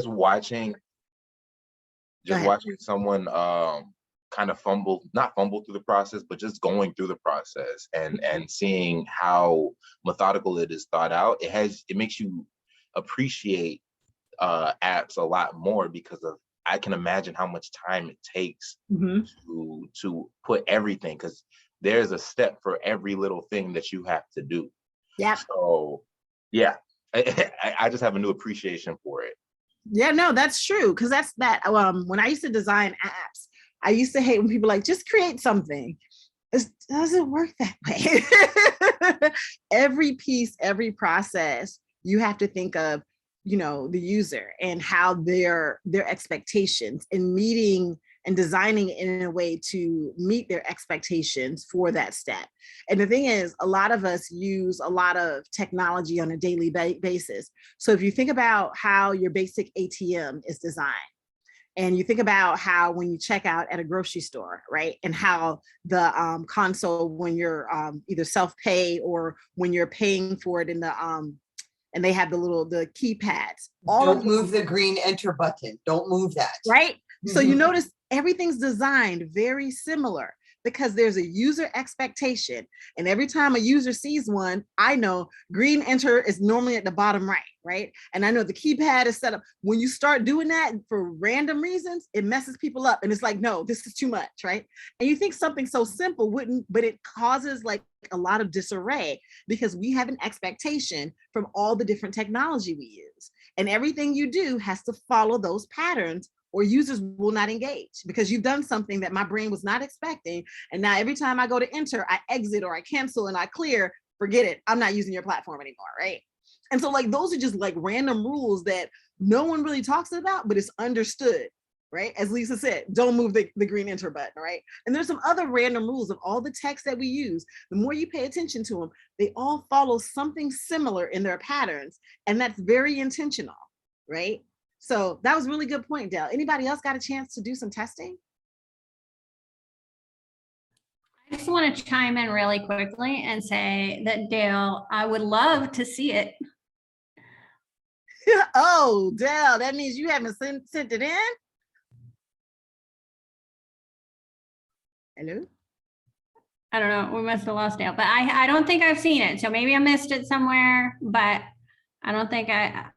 watching someone kind of not fumble through the process, but just going through the process and seeing how methodical it is thought out, it makes you appreciate apps a lot more, because of I can imagine how much time it takes to put everything, because there's a step for every little thing that you have to do. Yeah. So yeah, I just have a new appreciation for it. Yeah, no, that's true. Because that's that. When I used to design apps, I used to hate when people like, just create something. It doesn't work that way. Every piece, every process, you have to think of, the user and how their expectations, and meeting and designing it in a way to meet their expectations for that step. And the thing is, a lot of us use a lot of technology on a daily basis. So if you think about how your basic ATM is designed, and you think about how when you check out at a grocery store, right? And how the console, when you're either self-pay or when you're paying for it in the, and they have the keypads. Don't move the green enter button. Don't move that. Right? So you notice everything's designed very similar, because there's a user expectation. And every time a user sees one, I know green enter is normally at the bottom right? And I know the keypad is set up. When you start doing that for random reasons, it messes people up. And it's like, no, this is too much, right? And you think something so simple wouldn't, but it causes like a lot of disarray, because we have an expectation from all the different technology we use. And everything you do has to follow those patterns, or users will not engage, because you've done something that my brain was not expecting. And now every time I go to enter, I exit or I cancel and I clear, forget it. I'm not using your platform anymore, right? And so like, those are just like random rules that no one really talks about, but it's understood, right? As Lisa said, don't move the green enter button, right? And there's some other random rules of all the text that we use. The more you pay attention to them, they all follow something similar in their patterns. And that's very intentional, right? So that was a really good point, Dale. Anybody else got a chance to do some testing? I just want to chime in really quickly and say that, Dale, I would love to see it. Oh, Dale, that means you haven't sent it in? Hello? I don't know. We must have lost Dale, but I don't think I've seen it. So maybe I missed it somewhere, but I don't think I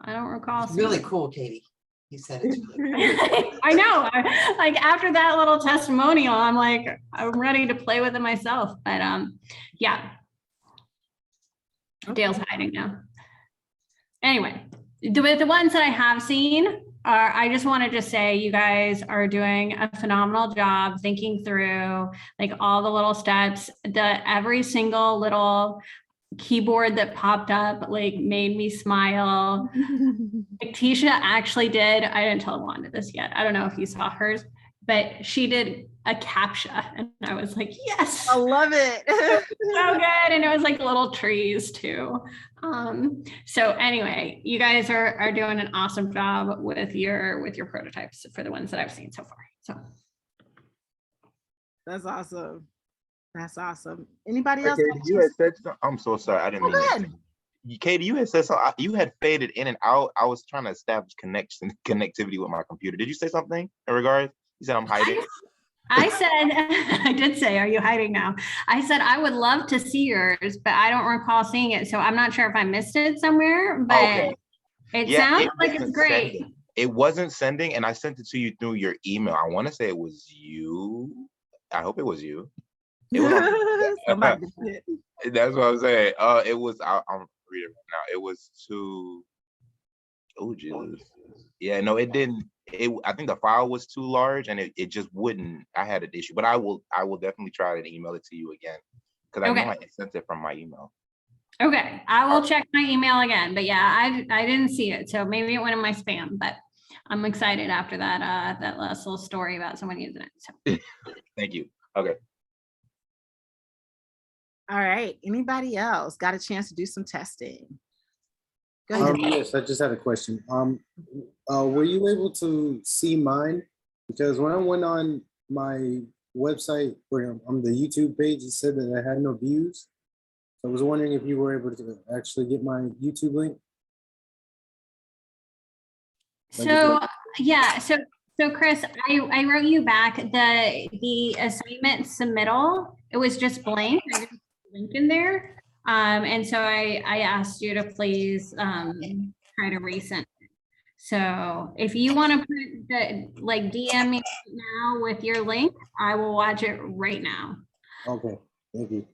don't recall. It's really cool, Katie. You said it's really I know. Like after that little testimonial, I'm like, I'm ready to play with it myself. But yeah. Okay. Dale's hiding now. Anyway, the ones that I have seen are, I just want to just say you guys are doing a phenomenal job thinking through like all the little steps, every single little keyboard that popped up like made me smile. Like, Tisha actually did, I didn't tell Wanda this yet, I don't know if you saw hers, but she did a CAPTCHA and I was like, yes, I love it. so good. And it was like little trees too. So anyway, you guys are doing an awesome job with your prototypes for the ones that I've seen so far. So that's awesome. That's awesome. Anybody else? Katie, you had said something. I'm so sorry. I didn't mean that. Katie, you had said something. You had faded in and out. I was trying to establish connectivity with my computer. Did you say something in regards? You said I'm hiding. I said, I did say, are you hiding now? I said, I would love to see yours, but I don't recall seeing it. So I'm not sure if I missed it somewhere, but it sounds like it's great. Sending. It wasn't sending, and I sent it to you through your email. I want to say it was you. I hope it was you. It was that's what I'm saying. It was. I'm reading right now. It was to. Oh Jesus. Yeah. No, it didn't. I think the file was too large, and it just wouldn't. I had an issue, but I will definitely try to email it to you again, because I know I sent it from my email. Okay, I will check my email again. But yeah, I didn't see it, so maybe it went in my spam. But I'm excited after that that last little story about someone using it. So. Thank you. Okay. All right. Anybody else got a chance to do some testing? Go ahead. Yes, I just had a question. Were you able to see mine? Because when I went on my website or on the YouTube page, it said that I had no views. So I was wondering if you were able to actually get my YouTube link. So yeah, so Chris, I wrote you back the assignment submittal. It was just blank. I didn't put a link in there. And so I asked you to please try to resend it. So if you want to put the like DM me now with your link, I will watch it right now. Okay, thank you.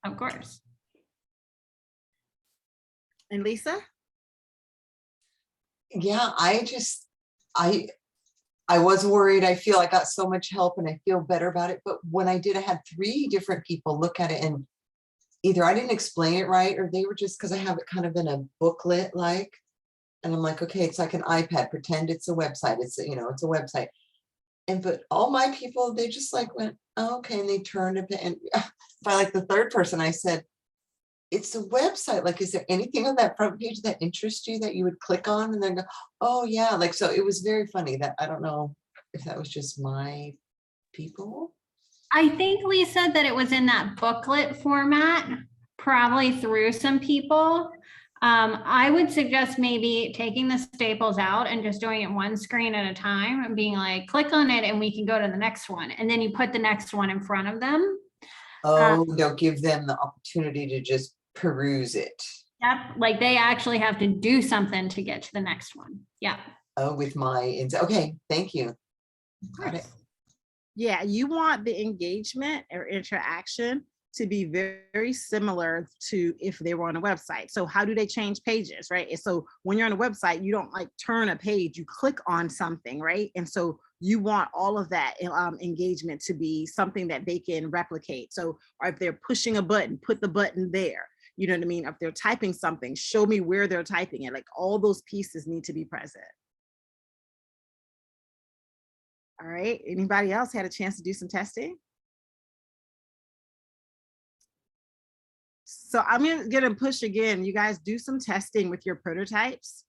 Of course. And Lisa? Yeah, I was worried. I feel I got so much help and I feel better about it. But when I did, I had 3 different people look at it, and either I didn't explain it right, or they were just, because I have it kind of in a booklet like, and I'm like, okay, it's like an iPad, pretend it's a website. It's it's a website. But all my people, they just like went, oh, okay, and they turned it. And by like the 3rd person, I said, it's a website. Like, is there anything on that front page that interests you that you would click on? And then go, oh yeah. Like, so it was very funny that I don't know if that was just my people. I think Lisa that it was in that booklet format, probably through some people. I would suggest maybe taking the staples out and just doing it one screen at a time and being like, click on it and we can go to the next one. And then you put the next one in front of them. Oh, don't give them the opportunity to just peruse it. Yep, like they actually have to do something to get to the next one. Yeah. Oh, with my, okay, thank you. Got it. Yeah, you want the engagement or interaction to be very, very similar to if they were on a website. So how do they change pages, right? And so when you're on a website, you don't like turn a page, you click on something, right? And so you want all of that engagement to be something that they can replicate. So, or if they're pushing a button, put the button there. You know what I mean? If they're typing something, show me where they're typing it. Like all those pieces need to be present. All right, anybody else had a chance to do some testing? So I'm gonna push again, you guys do some testing with your prototypes.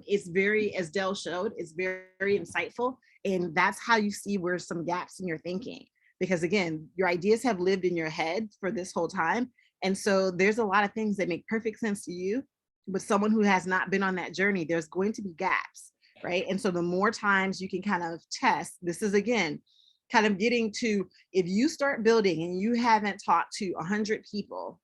It's very, as Dell showed, it's very, very insightful. And that's how you see where some gaps in your thinking. Because again, your ideas have lived in your head for this whole time. And so there's a lot of things that make perfect sense to you, but someone who has not been on that journey, there's going to be gaps, right? And so the more times you can kind of test, this is again, kind of getting to, if you start building and you haven't talked to 100 people,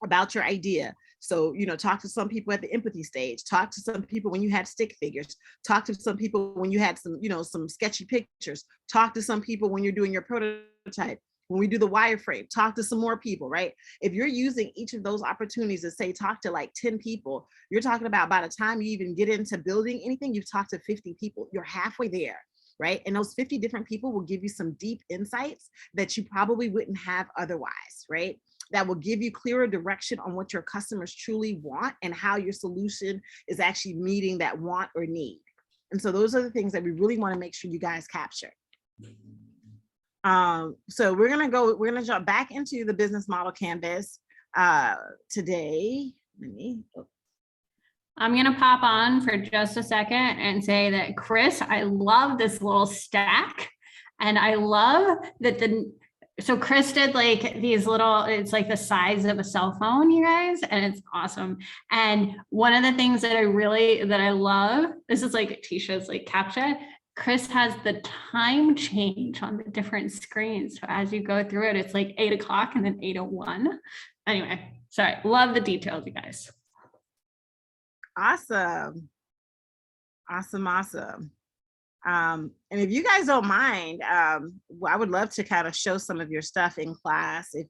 about your idea. So, talk to some people at the empathy stage, talk to some people when you had stick figures, talk to some people when you had some, some sketchy pictures, talk to some people when you're doing your prototype, when we do the wireframe, talk to some more people, right? If you're using each of those opportunities to say, talk to like 10 people, you're talking about by the time you even get into building anything, you've talked to 50 people, you're halfway there. Right? And those 50 different people will give you some deep insights that you probably wouldn't have otherwise, right? That will give you clearer direction on what your customers truly want and how your solution is actually meeting that want or need. And so those are the things that we really want to make sure you guys capture. So we're gonna jump back into the business model canvas today. I'm going to pop on for just a second and say that, Chris, I love this little stack. And I love that so Chris did like these little, it's like the size of a cell phone, you guys, and it's awesome. And one of the things that I love, this is like Tisha's like caption, Chris has the time change on the different screens. So as you go through it, it's like 8 o'clock and then 8:01. Anyway, sorry, love the details, you guys. Awesome. And if you guys don't mind, I would love to kind of show some of your stuff in class. If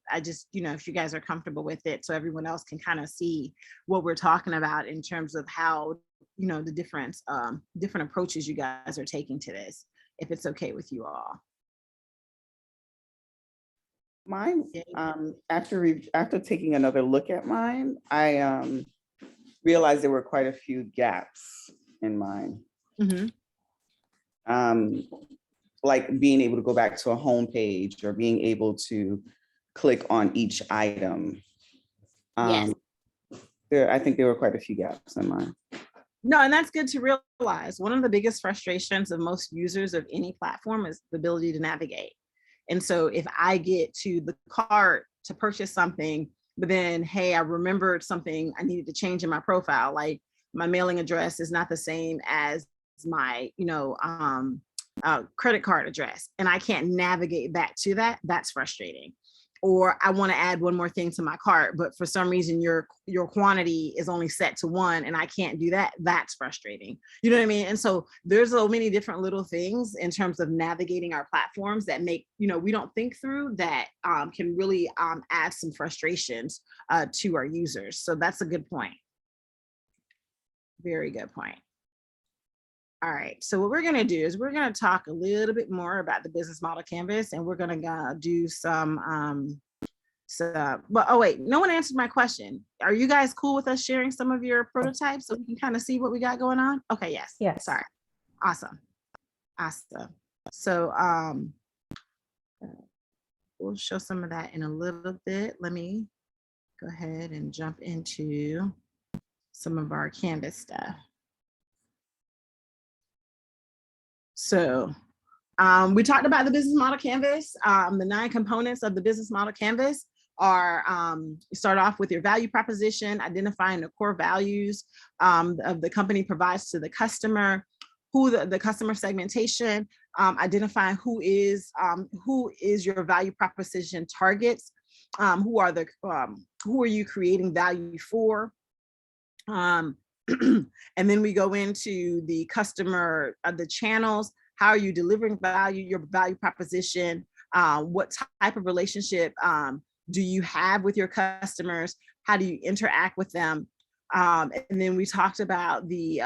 if you guys are comfortable with it, so everyone else can kind of see what we're talking about in terms of how, the different approaches you guys are taking to this, if it's okay with you all. Mine, after taking another look at mine, I realized there were quite a few gaps in mine. Mm-hmm. Like being able to go back to a home page or being able to click on each item. Yes. I think there were quite a few gaps in mine. No, and that's good to realize. One of the biggest frustrations of most users of any platform is the ability to navigate. And so if I get to the cart to purchase something, but then, hey, I remembered something I needed to change in my profile, like my mailing address is not the same as my, credit card address, and I can't navigate back to that. That's frustrating. Or I want to add one more thing to my cart, but for some reason your quantity is only set to one and I can't do that. That's frustrating. You know what I mean? And so there's so many different little things in terms of navigating our platforms that make, we don't think through, that can really add some frustrations to our users. So that's a good point. Very good point. All right, so what we're going to do is we're going to talk a little bit more about the business model canvas, and we're going to do some, oh wait, no one answered my question. Are you guys cool with us sharing some of your prototypes so we can kind of see what we got going on? Okay, yes. Yes. Sorry. Awesome. So we'll show some of that in a little bit. Let me go ahead and jump into some of our Canvas stuff. So we talked about the business model canvas. The 9 components of the business model canvas are, you start off with your value proposition, identifying the core values of the company provides to the customer, who the customer segmentation, identifying who is your value proposition targets, who are you creating value for, and then we go into the customer, the channels. How are you delivering value, your value proposition? What type of relationship do you have with your customers? How do you interact with them? And then we talked about the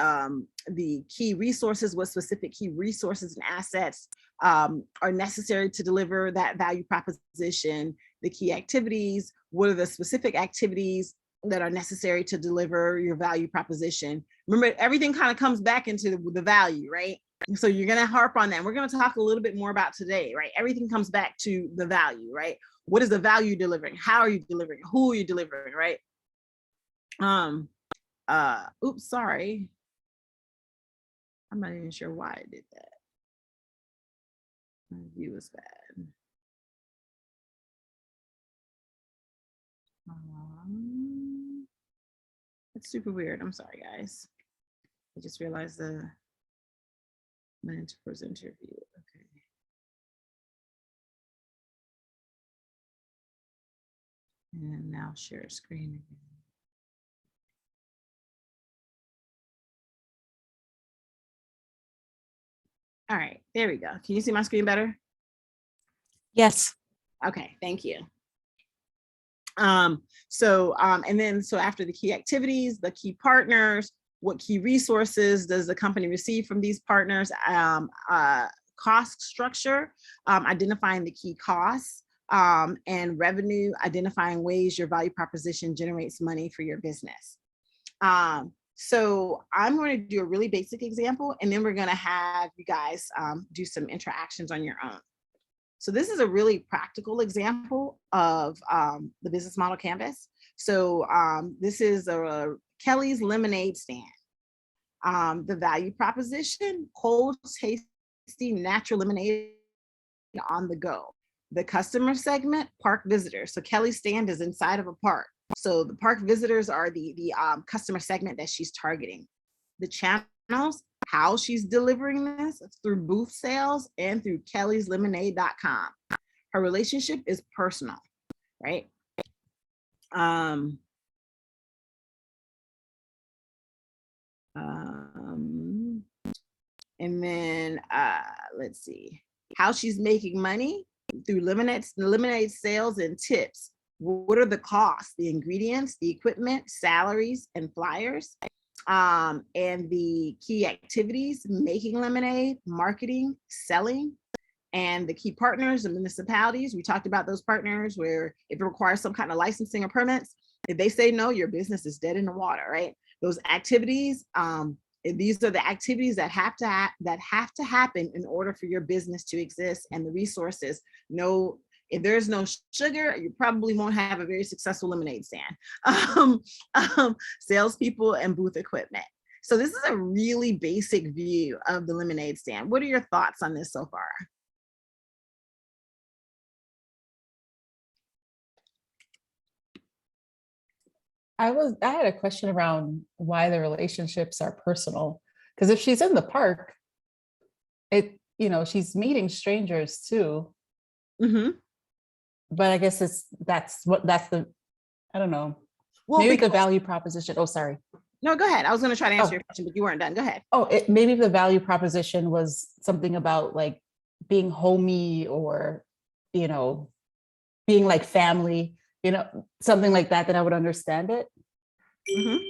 key resources, what specific key resources and assets are necessary to deliver that value proposition, the key activities, what are the specific activities that are necessary to deliver your value proposition. Remember, everything kind of comes back into the value, right? So you're going to harp on that. We're going to talk a little bit more about today, right? Everything comes back to the value, right? What is the value delivering? How are you delivering? Who are you delivering, right? Oops, sorry. I'm not even sure why I did that. My view is bad. It's super weird. I'm sorry, guys. I just realized the meant to present your view. Okay. And now share screen again. All right, there we go. Can you see my screen better? Yes. Okay, thank you. So after the key activities, the key partners, what key resources does the company receive from these partners? Cost structure, identifying the key costs, and revenue, identifying ways your value proposition generates money for your business. So I'm going to do a really basic example, and then we're going to have you guys do some interactions on your own. So this is a really practical example of the business model canvas. So this is a Kelly's lemonade stand. The value proposition: cold, tasty, natural lemonade on the go. The customer segment: park visitors. So Kelly's stand is inside of a park. So the park visitors are the customer segment that she's targeting. The channels: how she's delivering this through booth sales and through kellyslemonade.com. Her relationship is personal, right? And then let's see, how she's making money through lemonade sales and tips. What are the costs, the ingredients, the equipment, salaries, and flyers? And the key activities: making lemonade, marketing, selling. And the key partners and municipalities. We talked about those partners where if it requires some kind of licensing or permits, if they say no, your business is dead in the water, right? Those activities, these are the activities that have to happen in order for your business to exist. And the resources: if there's no sugar, you probably won't have a very successful lemonade stand. Salespeople and booth equipment. So this is a really basic view of the lemonade stand. What are your thoughts on this so far? I had a question around why the relationships are personal. Because if she's in the park, she's meeting strangers too. Mhm. But I guess that's the, I don't know. Well, Maybe the value proposition. Oh, sorry. no, go ahead. I was going to try to answer Oh. your question, but you weren't done. Go ahead. Oh, maybe the value proposition was something about like being homey or, being like family, something like that I would understand it. Mhm.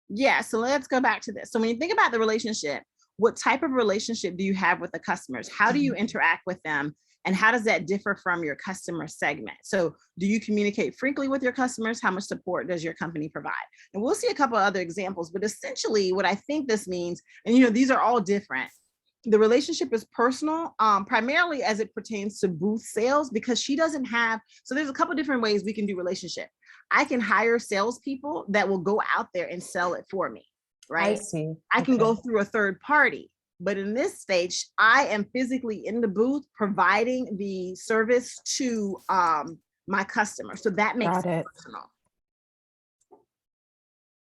Yeah, so let's go back to this. So when you think about the relationship, what type of relationship do you have with the customers? How do you interact with them? And how does that differ from your customer segment? So do you communicate frequently with your customers? How much support does your company provide? And we'll see a couple other examples, but essentially what I think this means, and these are all different. The relationship is personal, primarily as it pertains to booth sales, because she doesn't have, so there's a couple different ways we can do relationship. I can hire salespeople that will go out there and sell it for me, right? I see. I can Okay. go through a third party, but in this stage, I am physically in the booth providing the service to my customer. So that makes it personal.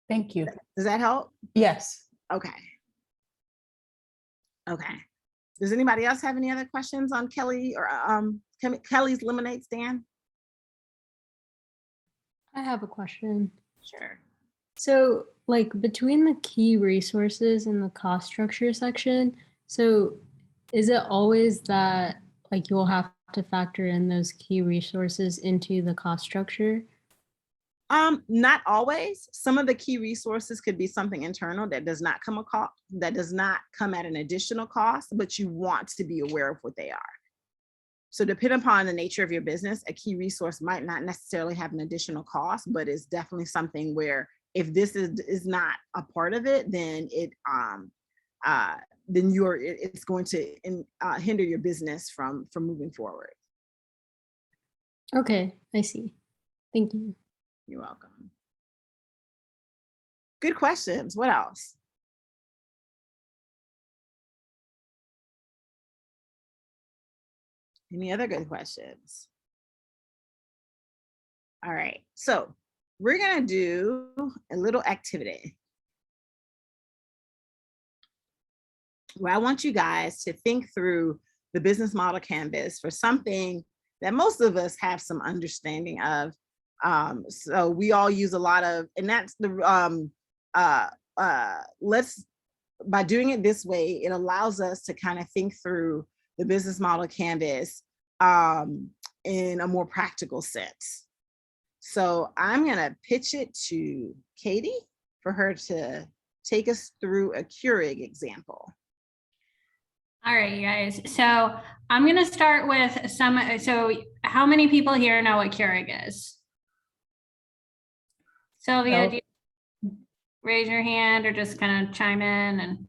Thank you. Does that help? Yes. Okay. Okay. Does anybody else have any other questions on Kelly or Kelly's lemonade stand? I have a question. Sure. So, like between the key resources and the cost structure section, so is it always that like you'll have to factor in those key resources into the cost structure? Not always. Some of the key resources could be something internal that does not come at an additional cost, but you want to be aware of what they are. So depending upon the nature of your business, a key resource might not necessarily have an additional cost, but it's definitely something where if this is not a part of it, then it's going to hinder your business from moving forward. Okay, I see. Thank you. You're welcome. Good questions. What else? Any other good questions? All right, so we're gonna do a little activity where I want you guys to think through the business model canvas for something that most of us have some understanding of. So we all use a lot of, and that's the by doing it this way, it allows us to kind of think through the business model canvas in a more practical sense. So I'm gonna pitch it to Katie for her to take us through a Keurig example. All right, you guys. So I'm going to start with so how many people here know what Keurig is? Sylvia, do you raise your hand or just kind of chime in? And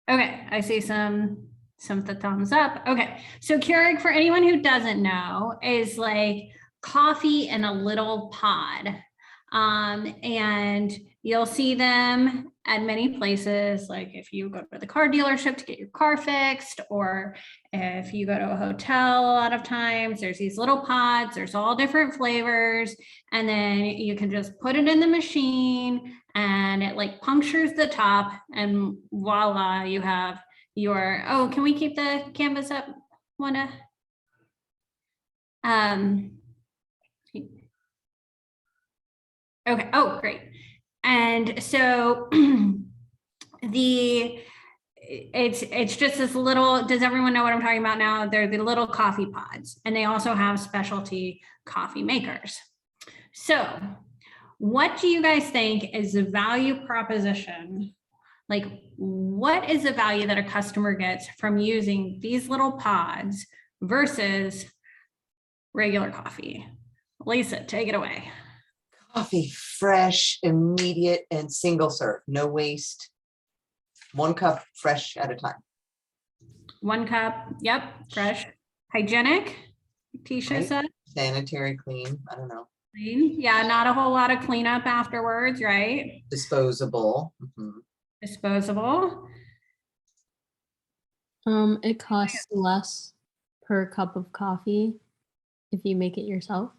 okay, I see some thumbs up. Okay, so Keurig, for anyone who doesn't know, is like coffee in a little pod. And you'll see them at many places, like if you go to the car dealership to get your car fixed, or if you go to a hotel, a lot of times there's these little pods, there's all different flavors, and then you can just put it in the machine and it like punctures the top and voila, you have your, oh, can we keep the canvas up, Wanda? Okay, oh, great. And so it's just this little, does everyone know what I'm talking about now? They're the little coffee pods, and they also have specialty coffee makers. So what do you guys think is the value proposition? Like, what is the value that a customer gets from using these little pods versus regular coffee? Lisa, take it away. Coffee, fresh, immediate, and single serve, no waste. 1 cup fresh at a time. 1 cup, yep, fresh. Hygienic, Tisha Right. said. Sanitary, clean, I don't know. Clean. Yeah, not a whole lot of cleanup afterwards, right? Disposable. Mhm. Disposable. It costs less per cup of coffee if you make it yourself.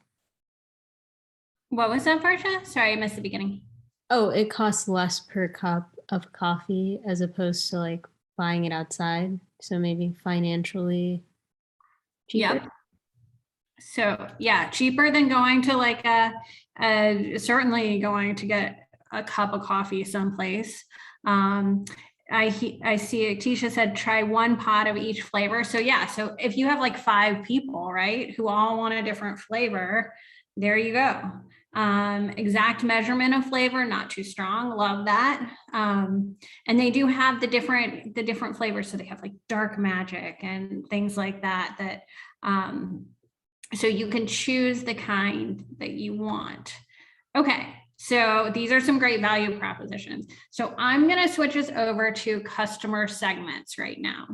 What was that, Varsha? Sorry, I missed the beginning. Oh, it costs less per cup of coffee as opposed to like buying it outside. So maybe financially cheaper. Yep. So yeah, cheaper than going to like certainly going to get a cup of coffee someplace. I see Tisha said try one pot of each flavor. So yeah, so if you have like 5 people, right, who all want a different flavor, there you go. Exact measurement of flavor, not too strong. Love that. And they do have the different flavors. So they have like dark magic and things like that. So you can choose the kind that you want. Okay, so these are some great value propositions. So I'm gonna switch us over to customer segments right now.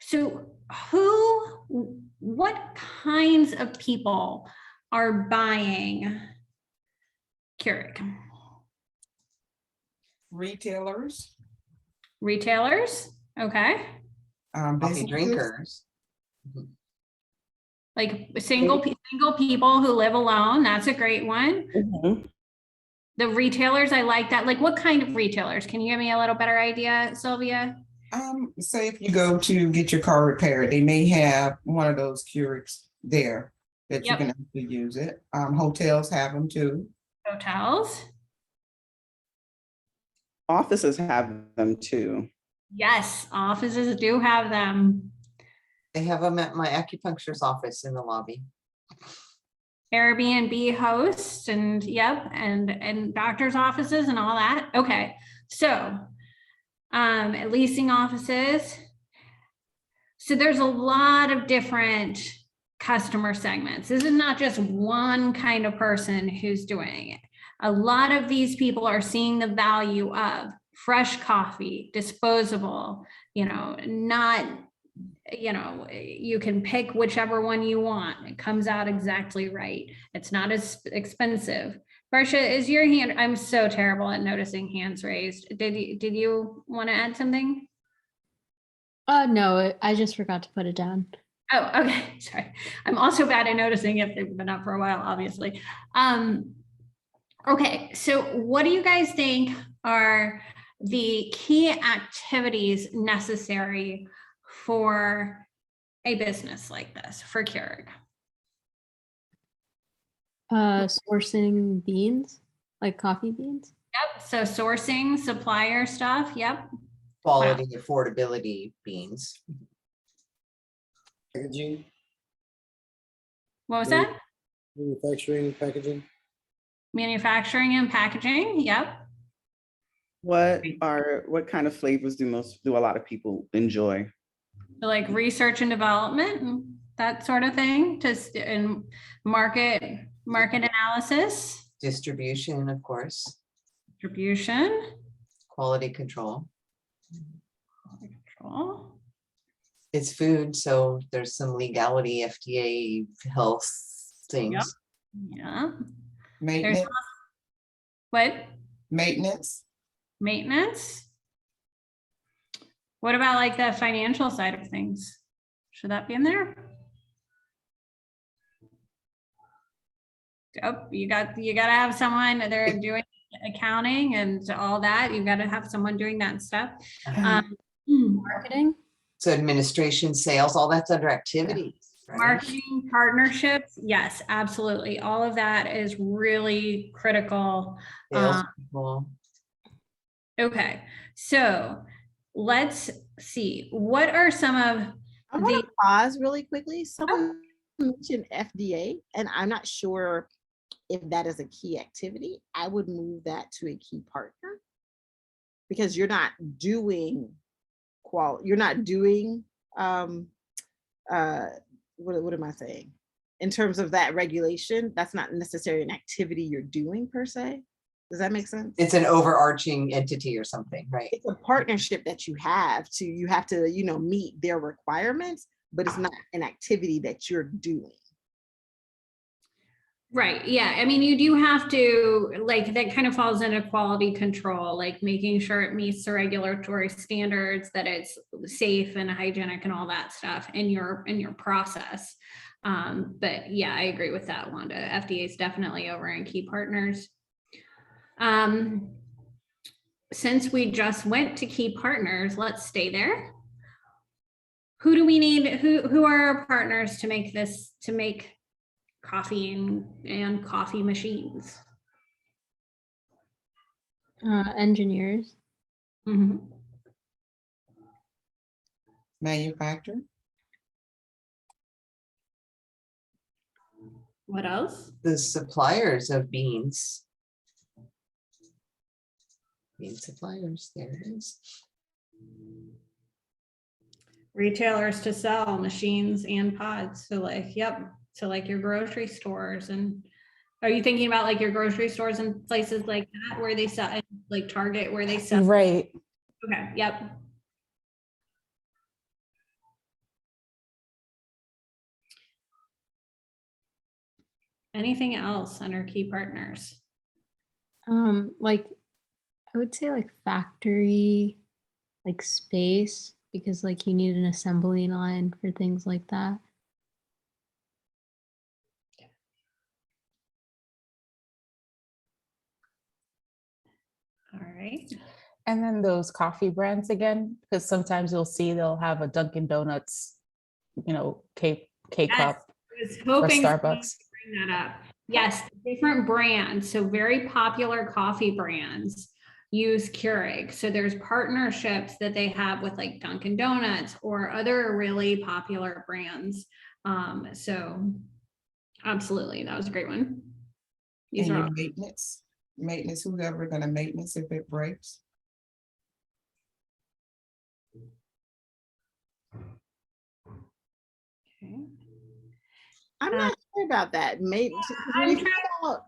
So what kinds of people are buying Keurig? Retailers, Okay. Coffee businesses, drinkers. Like single people who live alone, that's a great one. Mhm. The retailers, I like that. Like what kind of retailers? Can you give me a little better idea, Sylvia? say if you go to get your car repaired, they may have one of those Keurigs there that you Yep. can actually use it. Hotels have them too. Hotels. Offices have them too. Yes, offices do have them. They have them at my acupuncturist office in the lobby. Airbnb hosts and yep, and doctors' offices and all that. Okay, so leasing offices. So there's a lot of different customer segments. This is not just one kind of person who's doing it. A lot of these people are seeing the value of fresh coffee, disposable, not, you can pick whichever one you want. It comes out exactly right. It's not as expensive. Barsha, is your hand, I'm so terrible at noticing hands raised. Did you want to add something? No, I just forgot to put it down. Oh, okay. Sorry. I'm also bad at noticing if they've been up for a while, obviously. Okay, so what do you guys think are the key activities necessary for a business like this, for Keurig? Sourcing beans, like coffee beans. Yep, so sourcing, supplier stuff, yep. Quality, affordability beans. Packaging, What was Maybe- that? manufacturing, packaging. Manufacturing and packaging, yep. What kind of flavors do a lot of people enjoy? So like research and development, and that sort of thing, and market analysis, Distribution, of course. distribution, Quality control. control. It's food, so there's some legality, FDA, health things. Yeah. Maintenance, What? maintenance. Maintenance? What about like the financial side of things? Should that be in there? Oh, you got to have someone that they're doing accounting and all that. You've got to have someone doing that stuff. Marketing. So administration, sales, all that's under activities. Right? Marketing, partnerships, yes, absolutely. All of that is really critical. Sales people. Okay, so let's see. What are some of I want to pause really quickly. Someone mentioned FDA, and I'm not sure if that is a key activity. I would move that to a key partner because you're not doing you're not doing what am I saying? In terms of that regulation, that's not necessarily an activity you're doing per se. Does that make sense? It's an overarching entity or something, right? It's a partnership that you have to meet their requirements, but it's not an activity that you're doing. Right. Yeah. I mean, you do have to, like, that kind of falls into quality control, like making sure it meets the regulatory standards, that it's safe and hygienic and all that stuff in your process. But yeah, I agree with that, Wanda. FDA is definitely over in key partners. Since we just went to key partners, let's stay there. Who do we need? Who are our partners to make this, to make coffee and coffee machines? Engineers. Mhm. Manufacturer. What else? The suppliers of beans. Bean suppliers, there it is. Retailers to sell machines and pods. So like, yep. So like your grocery stores. And are you thinking about like your grocery stores and places like that where they sell, like Target, where they sell? Right. Okay, yep. Anything else under key partners? Like I would say like factory, like space, because like you need an assembly line for things like that. All right. And then those coffee brands again, because sometimes you'll see they'll have a Dunkin' Donuts, K Yes, cup I was or hoping someone Starbucks. would bring that up. Yes, different brands. So very popular coffee brands use Keurig. So there's partnerships that they have with like Dunkin' Donuts or other really popular brands. So absolutely, that was a great one. These And are your all maintenance, who's ever gonna maintenance if it breaks? okay. I'm not sure about that. Maybe when I'm you think about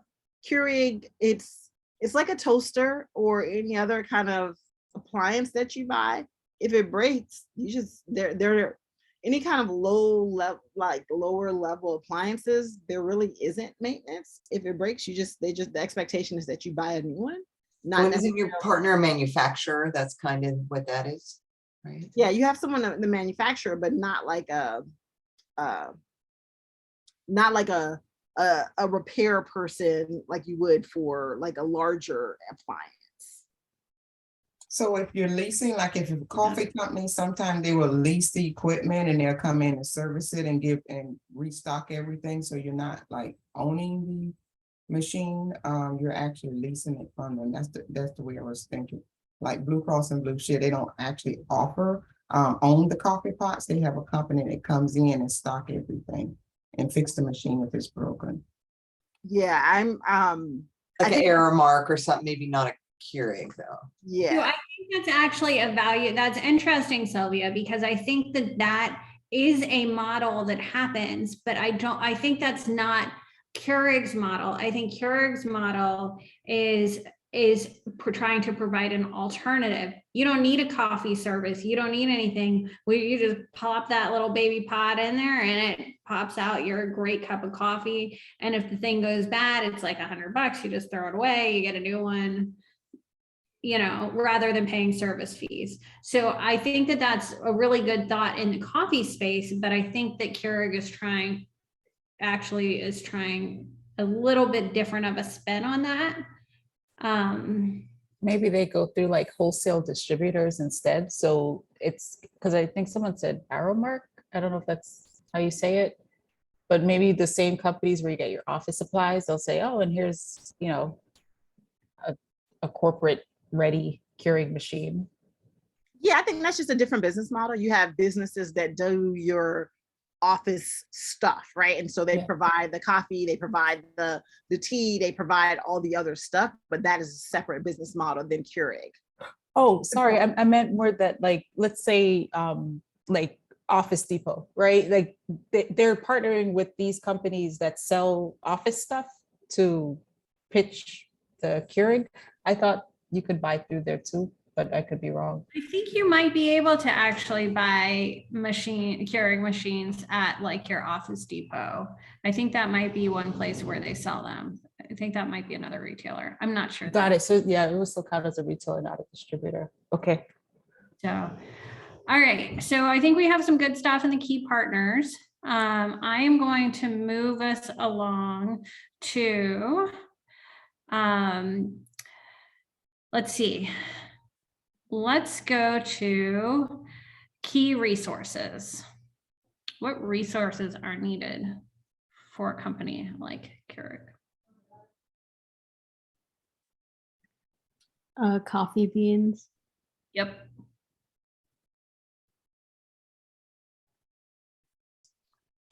Keurig, it's like a toaster or any other kind of appliance that you buy. If it breaks, you just they're any kind of lower level appliances, there really isn't maintenance. If it breaks, the expectation is that you buy a new one. Not When isn't your necessarily. partner a manufacturer? That's kind of what that is, right? Yeah, you have someone, the manufacturer, but not like a repair person like you would for like a larger appliance. So if you're leasing, like if a coffee company, sometimes they will lease the equipment and they'll come in and service it and give and restock everything. So you're not like owning the machine, you're actually leasing it from them. That's the way I was thinking. Like Blue Cross and Blue Shield, they don't actually offer, own the coffee pots. They have a company that comes in and stock everything and fix the machine if it's broken. Yeah, I'm Like an error mark or something, maybe not a Keurig though. So yeah. I think that's actually a value. That's interesting, Sylvia, because I think that is a model that happens, but I think that's not Keurig's model. I think Keurig's model is trying to provide an alternative. You don't need a coffee service. You don't need anything. Where you just pop that little baby pod in there and it pops out your great cup of coffee. And if the thing goes bad, it's like $100. You just throw it away. You get a new one, rather than paying service fees. So I think that that's a really good thought in the coffee space, but I think that Keurig is trying a little bit different of a spin on that. Maybe they go through like wholesale distributors instead. So it's because I think someone said Aramark. I don't know if that's how you say it, but maybe the same companies where you get your office supplies, they'll say, oh, and here's, a corporate ready Keurig machine. Yeah, I think that's just a different business model. You have businesses that do your office stuff, right? And so they provide the coffee, they provide the tea, they provide all the other stuff, but that is a separate business model than Keurig. Oh, sorry, I meant more that like, let's say like Office Depot, right? Like they're partnering with these companies that sell office stuff to pitch the Keurig. I thought you could buy through there too, but I could be wrong. I think you might be able to actually buy Keurig machines at like your Office Depot. I think that might be one place where they sell them. I think that might be another retailer. I'm not sure. Got it. So yeah, it was still count as a retailer, not a distributor. Okay. So, all right. So I think we have some good stuff in the key partners. I am going to move us along to, let's see. Let's go to key resources. What resources are needed for a company like Keurig? Coffee beans. Yep.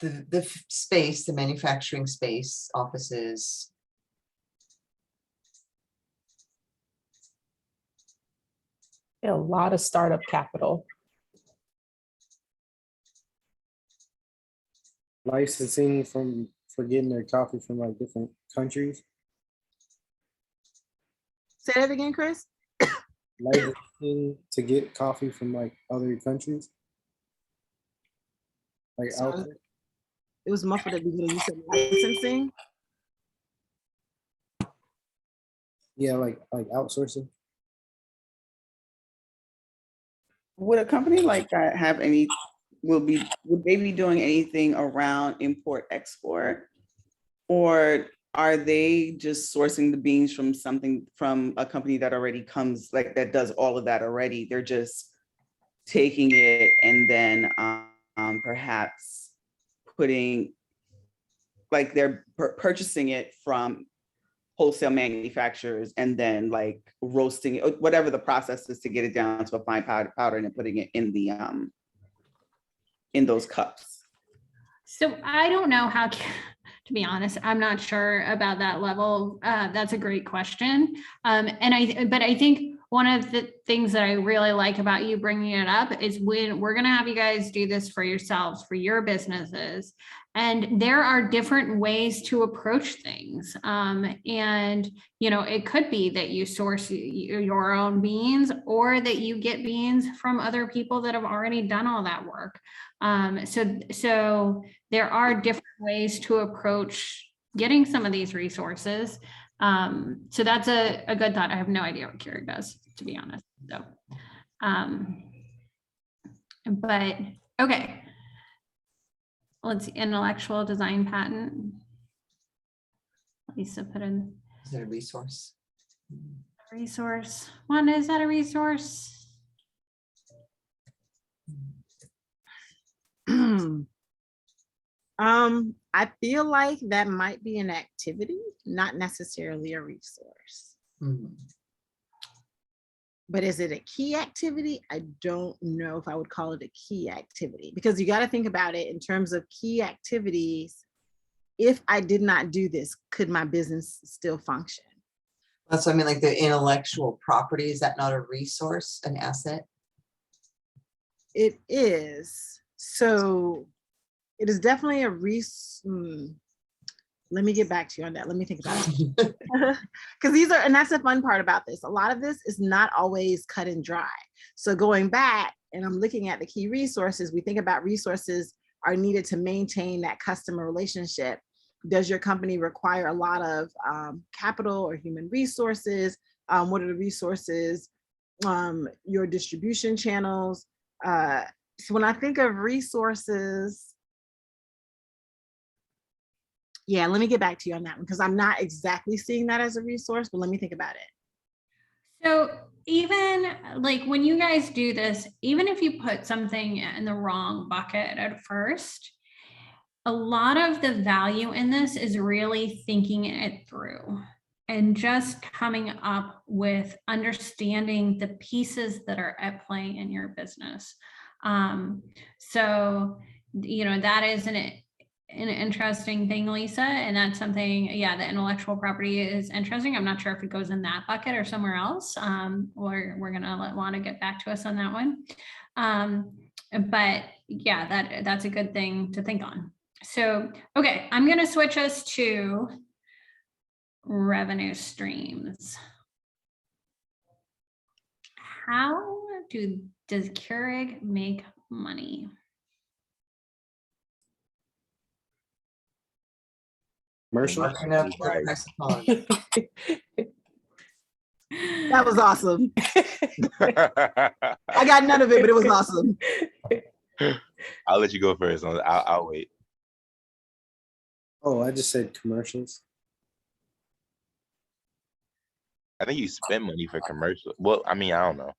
The space, the manufacturing space, offices. A lot of startup capital. Licensing for getting their coffee from like different countries. Say that again, Chris. Licensing to get coffee from like other countries. Like out there. It was muffled at the beginning. You said licensing. Yeah, like outsourcing. Would a company like that have any, would they be doing anything around import export? Or are they just sourcing the beans from a company that already comes, like that does all of that already? They're just taking it and then perhaps putting, like they're purchasing it from wholesale manufacturers and then like roasting it, whatever the process is to get it down to a fine powder and then putting it in the in those cups. So I don't know how, to be honest, I'm not sure about that level. That's a great question. But I think one of the things that I really like about you bringing it up is when we're going to have you guys do this for yourselves, for your businesses. And there are different ways to approach things. And, you know, it could be that you source your own beans or that you get beans from other people that have already done all that work. So there are different ways to approach getting some of these resources. So that's a good thought. I have no idea what Keurig does, to be honest. So, but okay. Let's see, intellectual design patent. Lisa put in. Is it a resource? Resource. One, is that a resource? I feel like that might be an activity, not necessarily a resource. But is it a key activity? I don't know if I would call it a key activity, because you got to think about it in terms of key activities. If I did not do this, could my business still function? That's what I mean, like the intellectual property, is that not a resource, an asset? It is. So it is definitely a let me get back to you on that. Let me think about it. Because these are, and that's the fun part about this. A lot of this is not always cut and dry. So going back, and I'm looking at the key resources, we think about resources are needed to maintain that customer relationship. Does your company require a lot of capital or human resources? What are the resources? Your distribution channels. So when I think of resources, yeah, let me get back to you on that one, because I'm not exactly seeing that as a resource, but let me think about it. So even like when you guys do this, even if you put something in the wrong bucket at first, a lot of the value in this is really thinking it through and just coming up with understanding the pieces that are at play in your business. So, you know, that is an interesting thing, Lisa, and that's something, yeah, the intellectual property is interesting. I'm not sure if it goes in that bucket or somewhere else. We're gonna want to get back to us on that one. But yeah, that's a good thing to think on. So, okay, I'm gonna switch us to revenue streams. How does Keurig make money? Commercial. That was awesome. I got none of it, but it was awesome. I'll let you go first. I'll wait. Oh, I just said commercials. I think you spend money for commercial. Well, I mean, I don't know.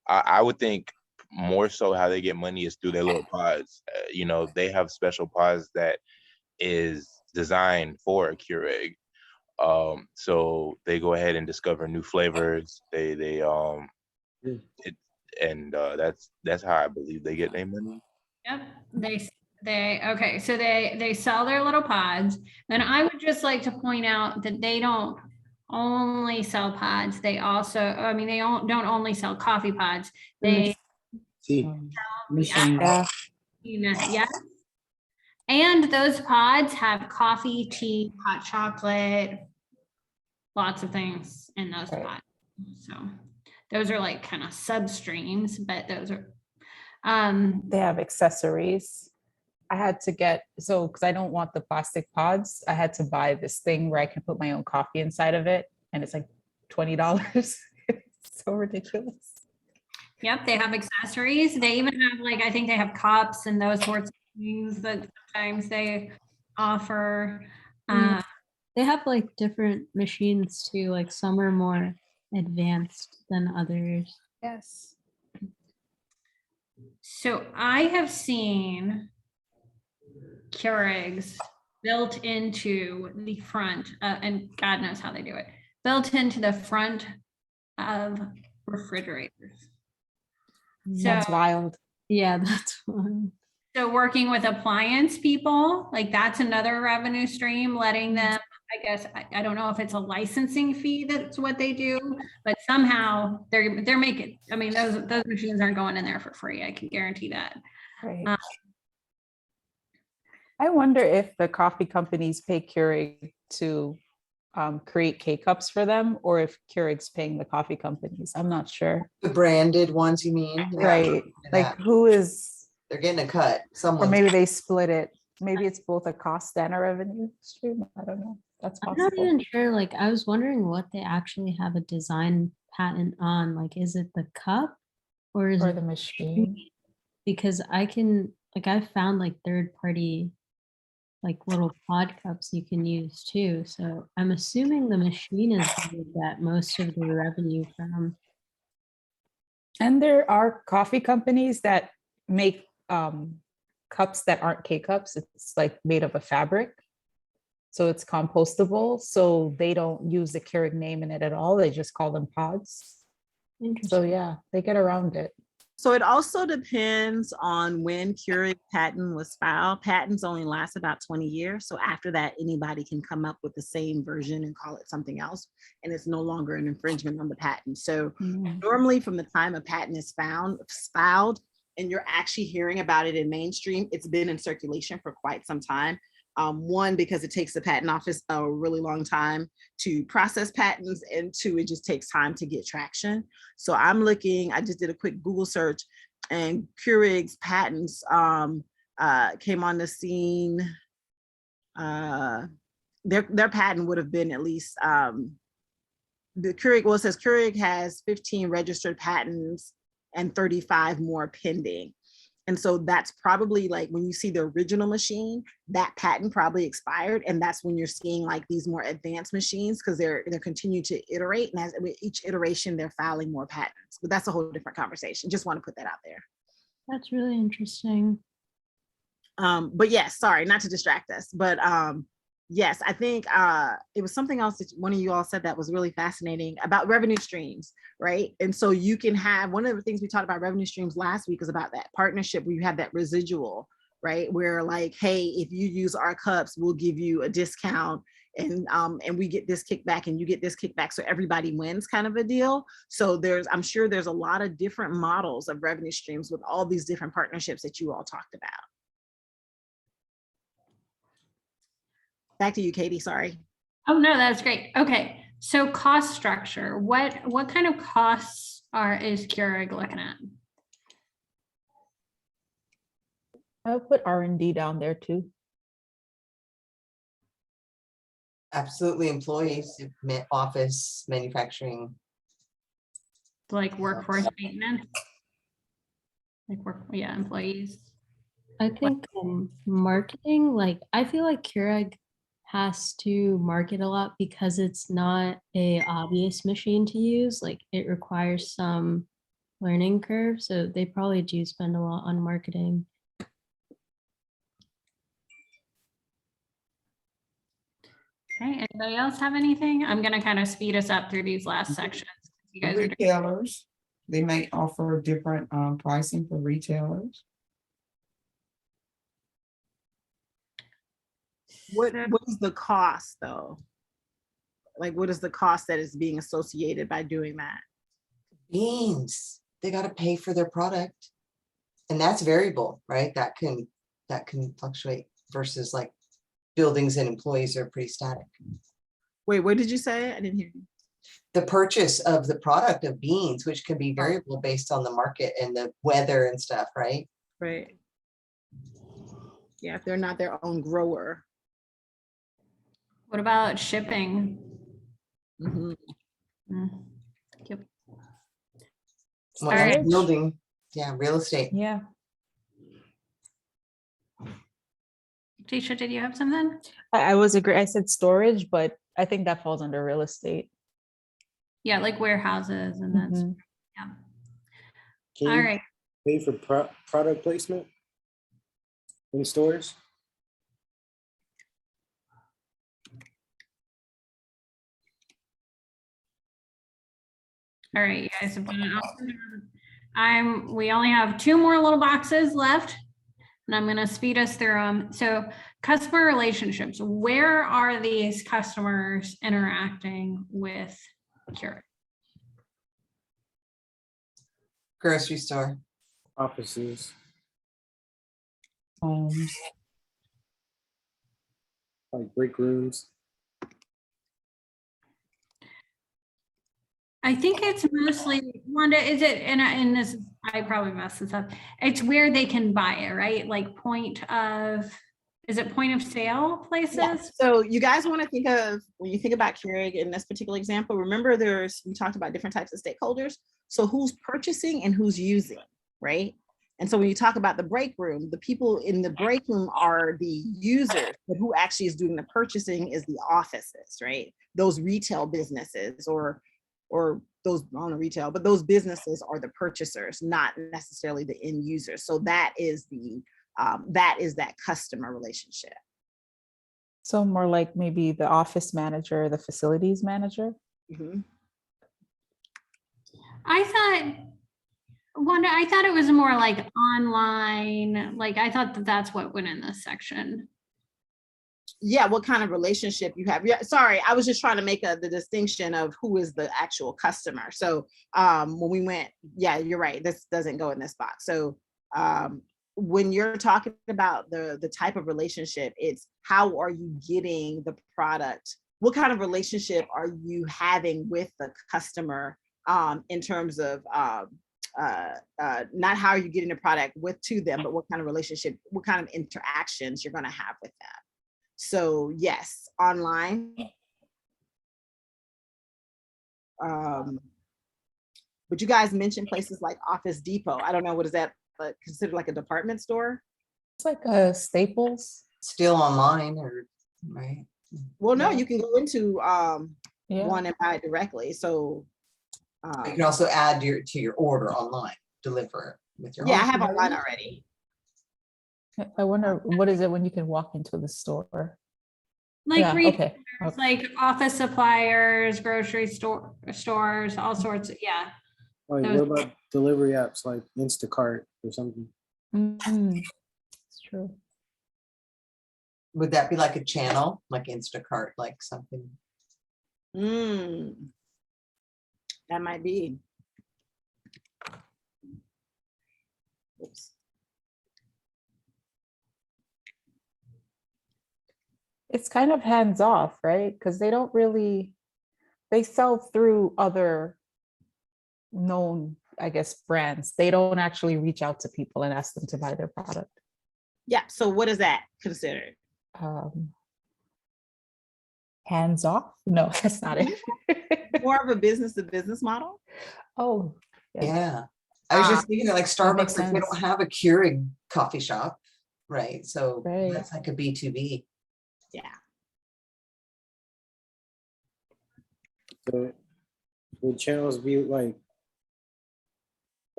I would think more so how they get money is through their little pods. They have special pods that is designed for a Keurig. So they go ahead and discover new flavors. That's how I believe they get their money. Yep, okay, so they sell their little pods. Then I would just like to point out that they don't only sell pods. They also, I mean, they don't only sell coffee pods. They See, Machine. yes. And those pods have coffee, tea, hot chocolate, lots of things in those Right. pods. So those are like kind of substreams, but those are They have accessories. I had to get, because I don't want the plastic pods, I had to buy this thing where I can put my own coffee inside of it, and it's like $20. It's so ridiculous. Yep, they have accessories. They even have I think they have cups and those sorts of things that sometimes they offer. They have different machines too, some are more advanced than others. Yes. So I have seen Keurigs built into the front, and God knows how they do it, built into the front of refrigerators. That's wild. Yeah, that's one. So working with appliance people, that's another revenue stream, letting them, I guess, I don't know if it's a licensing fee, that's what they do, but somehow they're making, I mean, those machines aren't going in there for free. I can guarantee that. Right. I wonder if the coffee companies pay Keurig to create K-cups for them, or if Keurig's paying the coffee companies. I'm not sure. The branded ones, you mean? Yeah, Right. that. Who is, They're getting a cut. or Someone. maybe they split it. Maybe it's both a cost and a revenue stream. I don't know. That's I'm not possible. even sure. I was wondering what they actually have a design patent on. Is it the cup or is Or it the machine. because I found third party little pod cups you can use too. So I'm assuming the machine is where they get most of the revenue from. And there are coffee companies that make cups that aren't K-cups. It's made of a fabric. So it's compostable. So they don't use the Keurig name in it at all. They just call them pods. Interesting. So yeah, they get around it. So it also depends on when Keurig patent was filed. Patents only last about 20 years. So after that, anybody can come up with the same version and call it something else. And it's no longer an infringement on the patent. So normally from the time a patent is filed, and you're actually hearing about it in mainstream, it's been in circulation for quite some time. One, because it takes the patent office a really long time to process patents, and two, it just takes time to get traction. So I just did a quick Google search, and Keurig's patents came on the scene. Their patent would have been at least the Keurig. Well, it says Keurig has 15 registered patents and 35 more pending. And so that's probably when you see the original machine, that patent probably expired. And that's when you're seeing these more advanced machines, because they're continuing to iterate. And with each iteration, they're filing more patents. But that's a whole different conversation. Just want to put that out there. That's really interesting. But yes, sorry, not to distract us. But yes, I think it was something else that one of you all said that was really fascinating about revenue streams, right? And so you can have, one of the things we talked about revenue streams last week was about that partnership where you have that residual, right? Where hey, if you use our cups, we'll give you a discount, and we get this kickback and you get this kickback, so everybody wins kind of a deal. So I'm sure there's a lot of different models of revenue streams with all these different partnerships that you all talked about. Back to you, Katie, sorry. Oh, no, that's great. Okay. So cost structure, what kind of costs is Keurig looking at? I'll put R&D down there too. Absolutely, employees, office, manufacturing. Workforce maintenance? Employees. I think marketing, I feel like Keurig has to market a lot because it's not a obvious machine to use. Like it requires some learning curve. So they probably do spend a lot on marketing. Okay, anybody else have anything? I'm gonna kind of speed us up through these last sections. You guys are doing. Retailers, they may offer different pricing for retailers. What is the cost though? Like what is the cost that is being associated by doing that? Beans, they got to pay for their product. And that's variable, right? That can fluctuate versus like buildings and employees are pretty static. Wait, what did you say? I didn't hear you. The purchase of the product of beans, which can be variable based on the market and the weather and stuff, right? Right. Yeah, if they're not their own grower. What about shipping? Mhm. Yep. Well, All right. building, yeah, real estate. Yeah. Tisha, did you have something? I was agree. I said storage, but I think that falls under real estate. Yeah, like warehouses and that's, Mhm. yeah. Can All you right. pay for product placement in stores? All right, you guys. We only have 2 more little boxes left, and I'm gonna speed us through them. So customer relationships, where are these customers interacting with Keurig? Grocery store. Offices. Homes. Like break rooms. I think it's mostly, Wanda, is it, and this, I probably messed this up. It's where they can buy it, right? Like is it point of sale places? Yeah. So you guys want to think of, when you think about Keurig in this particular example, remember we talked about different types of stakeholders. So who's purchasing and who's using, right? And so when you talk about the break room, the people in the break room are the users, but who actually is doing the purchasing is the offices, right? Those retail businesses or those on the retail, but those businesses are the purchasers, not necessarily the end users. So that is that customer relationship. So more like maybe the office manager, the facilities manager. Mm-hmm. Wanda, I thought it was more like online, like I thought that's what went in this section. Yeah, what kind of relationship you have. Yeah, sorry, I was just trying to make the distinction of who is the actual customer. So when we went, yeah, you're right, this doesn't go in this box. So when you're talking about the type of relationship, it's how are you getting the product? What kind of relationship are you having with the customer in terms of not how are you getting the product to them, but what kind of relationship, what kind of interactions you're going to have with them. So yes, online. But you guys mentioned places like Office Depot. I don't know, what is that considered, like a department store? It's like a Staples. Still online, or right? Well, no, you can go into Yeah. one and buy it directly. So You can also add to your order online, deliver it with your. yeah, I have online already. I wonder, what is it when you can walk into the store? Like Yeah, retailers, okay. like office suppliers, grocery stores, all sorts of, yeah. Like, what about delivery apps like Instacart or something? It's true. Would that be like a channel, like Instacart, like something? That might be. Oops. It's kind of hands off, right? Because they don't really, they sell through other known, I guess, brands. They don't actually reach out to people and ask them to buy their product. Yeah, so what is that considered? Hands off? No, that's not it. More of a business to business model? Oh, Yeah. I was just thinking that, like Starbucks, like, they sense. don't have a Keurig coffee shop, right? So Right. that's like a B2B. Yeah. So would channels be like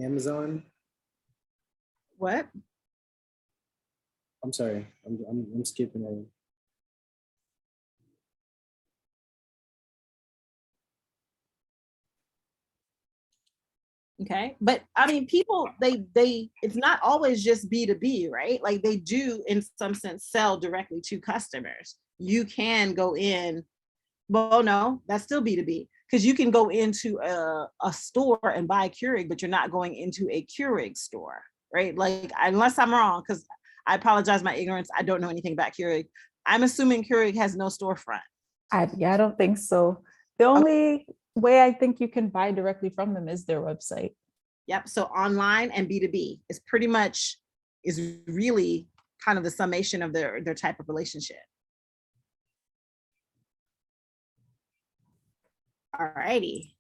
Amazon? What? I'm sorry, I'm skipping over. Okay. But I mean, people, it's not always just B2B, right? Like they do in some sense sell directly to customers. You can go in, well, no, that's still B2B because you can go into a store and buy Keurig, but you're not going into a Keurig store, right? Like, unless I'm wrong, because I apologize my ignorance. I don't know anything about Keurig. I'm assuming Keurig has no storefront. Yeah, I don't think so. The only way I think you can buy directly from them is their website. Yep. So online and B2B is pretty much is really kind of the summation of their type of relationship. All righty.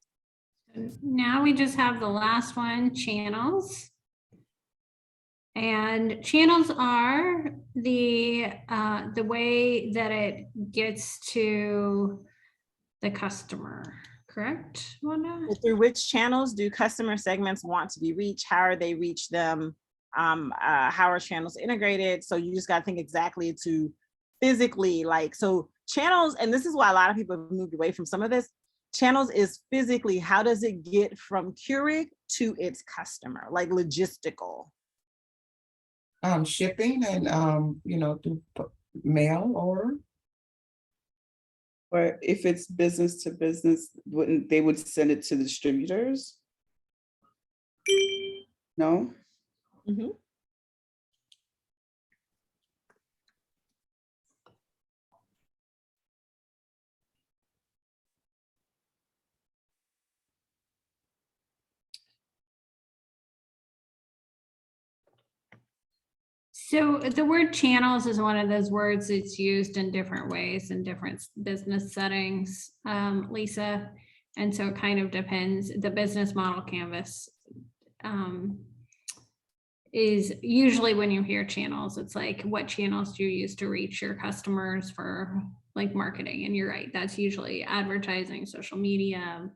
Now we just have the last one, channels. And channels are the way that it gets to the customer, correct, Wanda? Through which channels do customer segments want to be reached? How are they reach them? How are channels integrated? So you just got to think exactly to physically, like, so channels, and this is why a lot of people have moved away from some of this. Channels is physically, how does it get from Keurig to its customer, like logistical? Shipping and, through mail or. Or if it's business to business, wouldn't they would send it to distributors? No? Mhm. So the word channels is one of those words that's used in different ways in different business settings, Lisa. And so it kind of depends. The business model canvas is usually when you hear channels, it's like, what channels do you use to reach your customers for like marketing? And you're right, that's usually advertising, social media,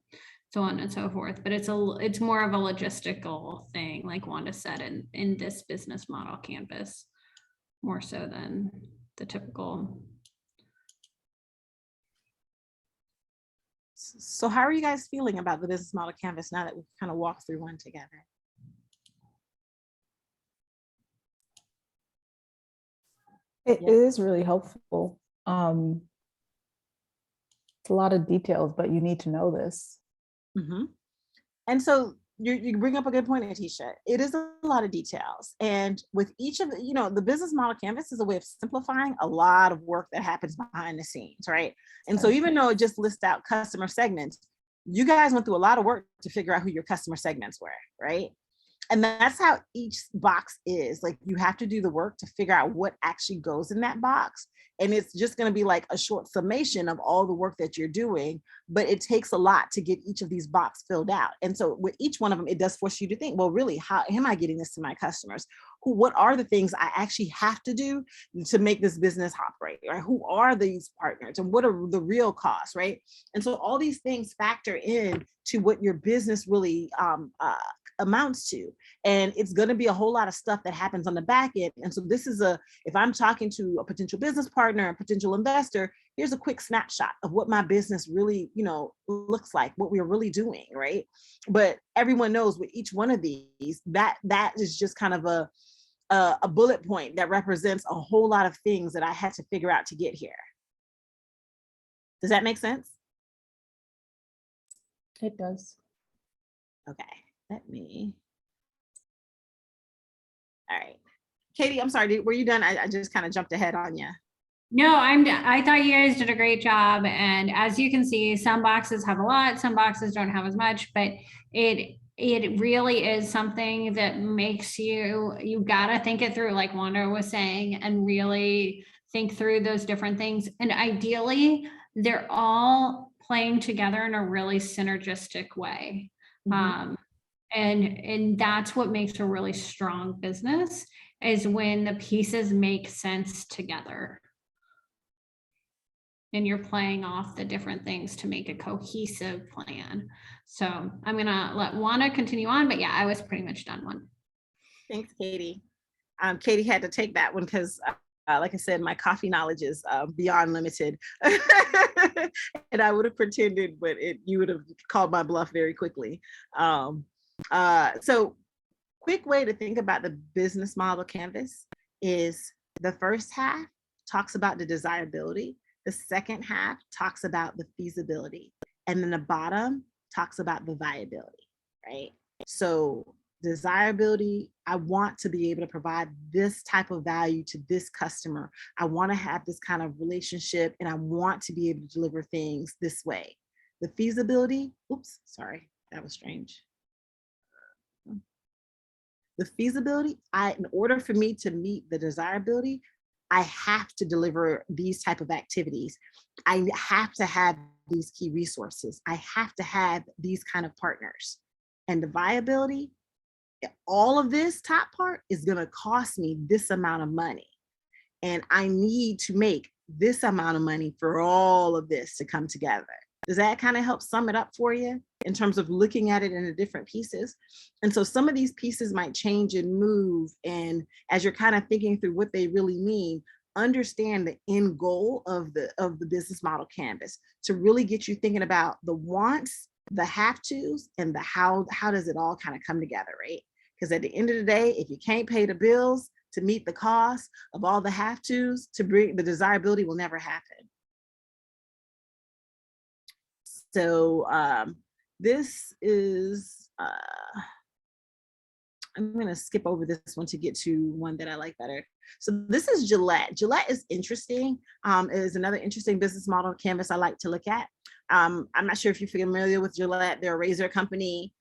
so on and so forth. But it's more of a logistical thing, like Wanda said, in this business model canvas, more so than the typical. So how are you guys feeling about the business model canvas now that we've kind of walked through one together? It is really helpful. It's a lot of details, but you need to know this. Mm-hmm. And so you bring up a good point, Atisha. It is a lot of details. And with each of the, the business model canvas is a way of simplifying a lot of work that happens behind the scenes, right? And so even though it just lists out customer segments, you guys went through a lot of work to figure out who your customer segments were, right? And that's how each box is. Like, you have to do the work to figure out what actually goes in that box. And it's just going to be like a short summation of all the work that you're doing, but it takes a lot to get each of these boxes filled out. And so with each one of them, it does force you to think, well, really, how am I getting this to my customers? What are the things I actually have to do to make this business operate, right? Who are these partners and what are the real costs, right? And so all these things factor in to what your business really amounts to. And it's going to be a whole lot of stuff that happens on the back end. And so this is if I'm talking to a potential business partner, a potential investor, here's a quick snapshot of what my business really, looks like, what we're really doing, right? But everyone knows with each one of these, that is just kind of a bullet point that represents a whole lot of things that I had to figure out to get here. Does that make sense? It does. Okay, all right. Katie, I'm sorry, were you done? I just kind of jumped ahead on you. No, I thought you guys did a great job. And as you can see, some boxes have a lot, some boxes don't have as much, but it really is something that makes you gotta think it through, like Wanda was saying, and really think through those different things. And ideally, they're all playing together in a really synergistic way. Mm-hmm. And that's what makes a really strong business, is when the pieces make sense together. and you're playing off the different things to make a cohesive plan. So I'm gonna let Wanda continue on, but yeah, I was pretty much done one. Thanks, Katie. Katie had to take that one because, like I said, my coffee knowledge is beyond limited. And I would have pretended, but you would have called my bluff very quickly. So quick way to think about the business model canvas is the first half talks about the desirability. The second half talks about the feasibility. And then the bottom talks about the viability, right? So desirability, I want to be able to provide this type of value to this customer. I want to have this kind of relationship and I want to be able to deliver things this way. The feasibility, oops, sorry, that was strange. The feasibility, in order for me to meet the desirability, I have to deliver these type of activities. I have to have these key resources. I have to have these kind of partners. And the viability, all of this top part is going to cost me this amount of money. And I need to make this amount of money for all of this to come together. Does that kind of help sum it up for you in terms of looking at it in the different pieces? And so some of these pieces might change and move. And as you're kind of thinking through what they really mean, understand the end goal of the business model canvas to really get you thinking about the wants, the have tos, and the how does it all kind of come together, right? Because at the end of the day, if you can't pay the bills to meet the cost of all the have tos, to bring the desirability will never happen. So this is, I'm gonna skip over this one to get to one that I like better. So this is Gillette. Gillette is interesting. It is another interesting business model canvas I like to look at. I'm not sure if you're familiar with Gillette. They're a razor company.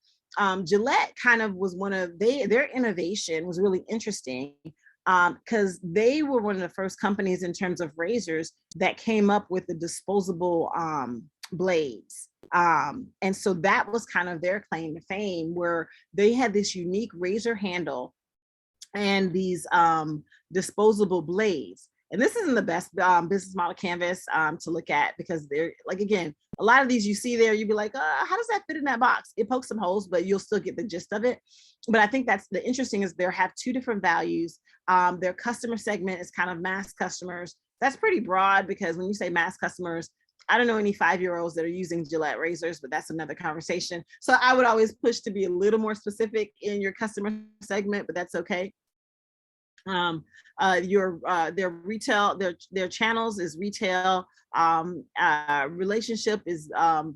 Gillette kind of was one of, their innovation was really interesting because they were one of the first companies in terms of razors that came up with the disposable blades. And so that was kind of their claim to fame, where they had this unique razor handle and these disposable blades. And this isn't the best business model canvas to look at because they're like, again, a lot of these you see there, you'd be like, how does that fit in that box? It pokes some holes, but you'll still get the gist of it. But I think that's the interesting is they have two different values. Their customer segment is kind of mass customers. That's pretty broad because when you say mass customers, I don't know any 5-year-olds that are using Gillette razors, but that's another conversation. So I would always push to be a little more specific in your customer segment, but that's okay. Their retail, their channels is retail. Relationship is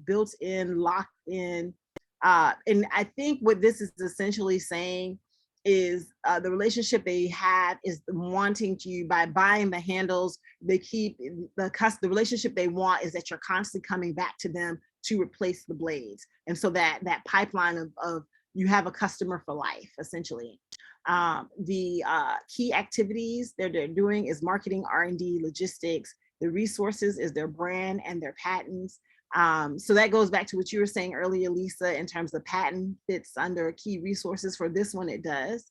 built in, locked in. And I think what this is essentially saying is the relationship they have is wanting to, by buying the handles, they keep the relationship they want is that you're constantly coming back to them to replace the blades. And so that pipeline of you have a customer for life, essentially. The key activities they're doing is marketing, R&D, logistics. The resources is their brand and their patents. So that goes back to what you were saying earlier, Lisa, in terms of patent fits under key resources. For this one, it does.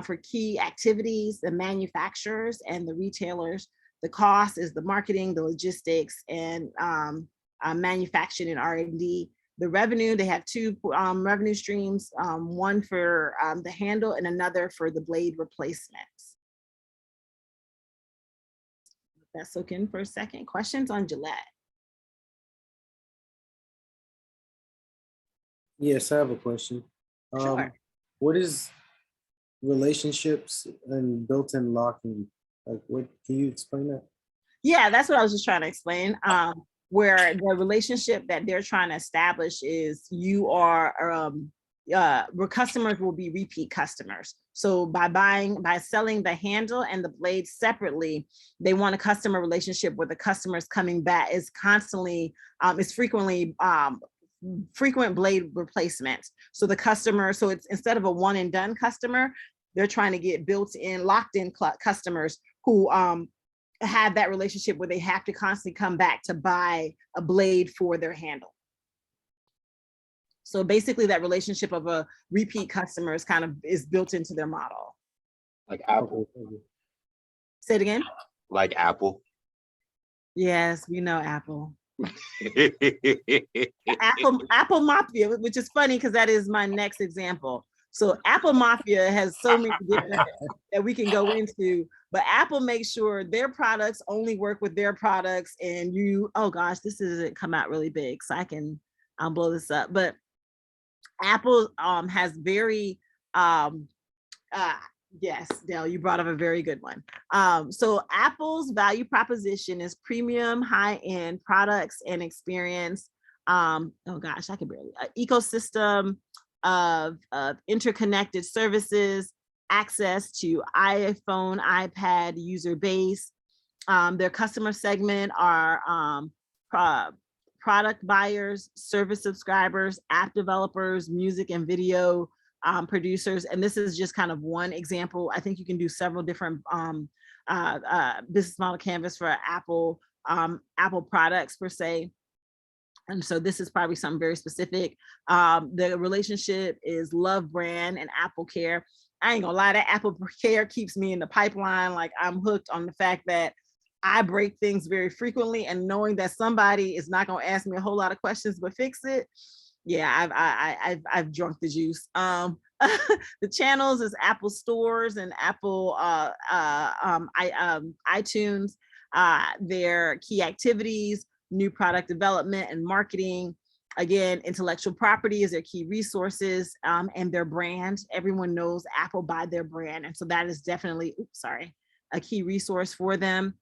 For key activities, the manufacturers and the retailers, the cost is the marketing, the logistics, and manufacturing and R&D. The revenue, they have two revenue streams, one for the handle and another for the blade replacements. Let's look in for a second. Questions on Gillette? Yes, I have a question. Sure. What is relationships and built-in locking? Like, what can you explain that? Yeah, that's what I was just trying to explain. Where the relationship that they're trying to establish is you are, where customers will be repeat customers. So by selling the handle and the blade separately, they want a customer relationship where the customer's coming back, is constantly, is frequently, frequent blade replacements. So the customer, so it's instead of a one and done customer, they're trying to get built-in, locked-in customers who have that relationship where they have to constantly come back to buy a blade for their handle. So basically that relationship of a repeat customer is kind of is built into their model. Like Apple. Say it again. Like Apple. Yes, we know Apple. Apple Mafia, which is funny because that is my next example. So Apple Mafia has so many different that we can go into, but Apple makes sure their products only work with their products. And oh gosh, this doesn't come out really big, so I'll blow this up. But Apple has very yes, Dale, you brought up a very good one. So Apple's value proposition is premium, high-end products and experience. Oh gosh, I can barely. Ecosystem of interconnected services, access to iPhone, iPad user base. Their customer segment are product buyers, service subscribers, app developers, music and video producers. And this is just kind of one example. I think you can do several different business model canvas for Apple products per se. And so this is probably something very specific. The relationship is Love Brand and Apple Care. I ain't gonna lie, that Apple Care keeps me in the pipeline. Like I'm hooked on the fact that I break things very frequently, and knowing that somebody is not gonna ask me a whole lot of questions but fix it. Yeah, I've drunk the juice. The channels is Apple stores and Apple iTunes. Their key activities, new product development and marketing. Again, intellectual property is their key resources, and their brand. Everyone knows Apple by their brand, and so that is definitely, a key resource for them.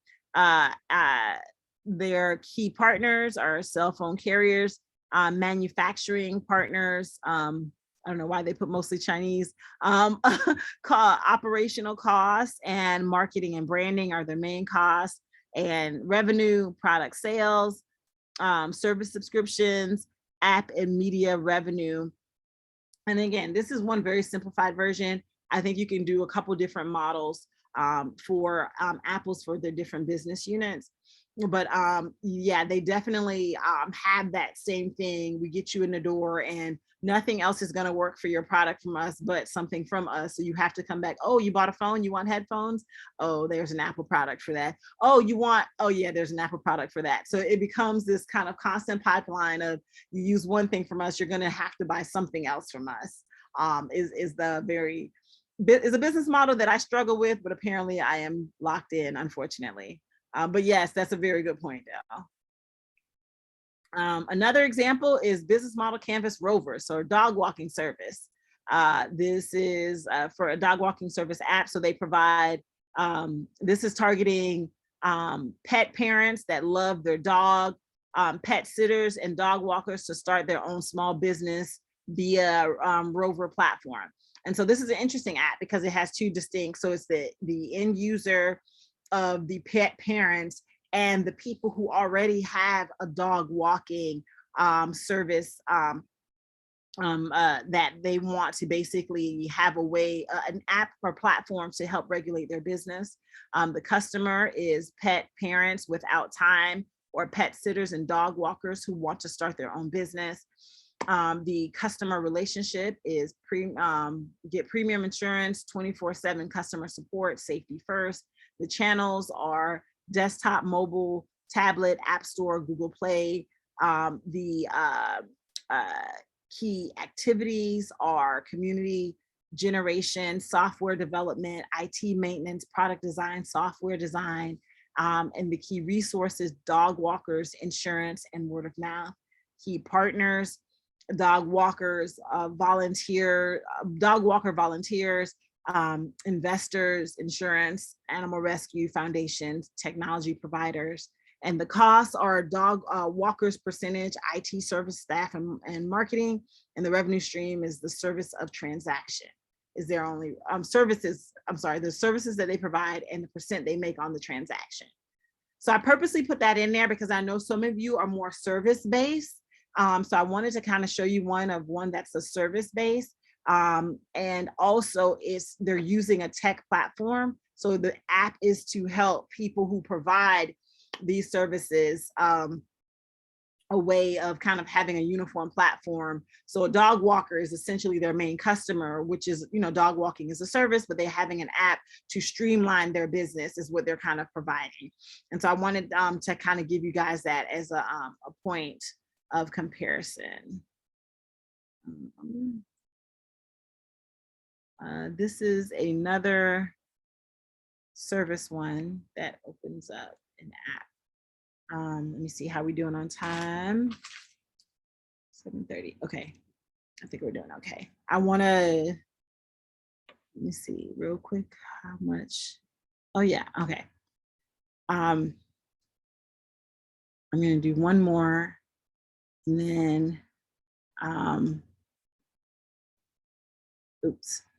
Their key partners are cell phone carriers, manufacturing partners. I don't know why they put mostly Chinese. Operational costs and marketing and branding are their main costs, and revenue, product sales, service subscriptions, app and media revenue. And again, this is one very simplified version. I think you can do a couple different models for Apple's for their different business units. But yeah, they definitely have that same thing. We get you in the door and nothing else is going to work for your product from us but something from us. So you have to come back. Oh, you bought a phone, you want headphones? Oh, there's an Apple product for that. Oh, yeah, there's an Apple product for that. So it becomes this kind of constant pipeline of, you use one thing from us, you're going to have to buy something else from us. Is a business model that I struggle with, but apparently I am locked in, unfortunately. But yes, that's a very good point, Dale. Another example is business model canvas rovers, or dog walking service. This is for a dog walking service app. So they provide, this is targeting pet parents that love their dog, pet sitters and dog walkers to start their own small business via Rover platform. And so this is an interesting app because it has two distinct, so it's the end user of the pet parents and the people who already have a dog walking service that they want to basically have a way, an app or platform to help regulate their business. The customer is pet parents without time, or pet sitters and dog walkers who want to start their own business. The customer relationship is get premium insurance, 24/7 customer support, safety first. The channels are desktop, mobile, tablet, App Store, Google Play. The key activities are community generation, software development, IT maintenance, product design, software design, and the key resources, dog walkers, insurance, and word of mouth. Key partners, dog walkers, dog walker volunteers, investors, insurance, animal rescue foundations, technology providers. And the costs are dog walkers percentage, IT service staff and marketing. And the revenue stream is the service of transaction. Is their only services, the services that they provide and the percent they make on the transaction. So I purposely put that in there because I know some of you are more service-based. So I wanted to kind of show you one that's a service-based. And also they're using a tech platform. So the app is to help people who provide these services a way of kind of having a uniform platform. So a dog walker is essentially their main customer, which is, dog walking is a service, but they're having an app to streamline their business is what they're kind of providing. And so I wanted to kind of give you guys that as a point of comparison. This is another service one that opens up an app. Let me see how we doing on time. 7:30. Okay, I think we're doing okay. Let me see real quick how much. Oh yeah, okay. I'm gonna do one more, and then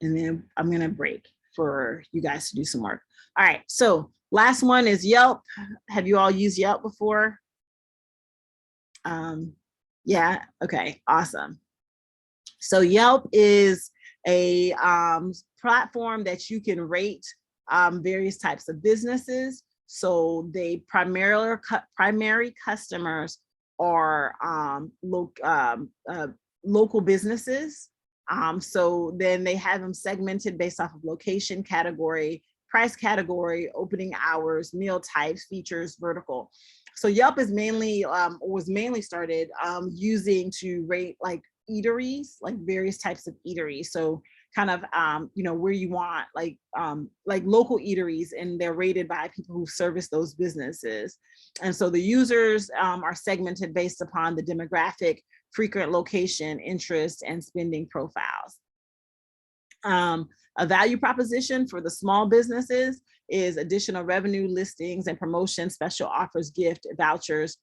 and then I'm gonna break for you guys to do some work. All right, so last one is Yelp. Have you all used Yelp before? Yeah, okay, awesome. So Yelp is a platform that you can rate various types of businesses. So they primary customers are local businesses. So then they have them segmented based off of location, category, price category, opening hours, meal types, features, vertical. So Yelp is was mainly started using to rate like eateries, like various types of eateries. So kind of where you want like local eateries, and they're rated by people who service those businesses. And so the users are segmented based upon the demographic, frequent location, interest, and spending profiles. A value proposition for the small businesses is additional revenue, listings and promotions, special offers, gift vouchers,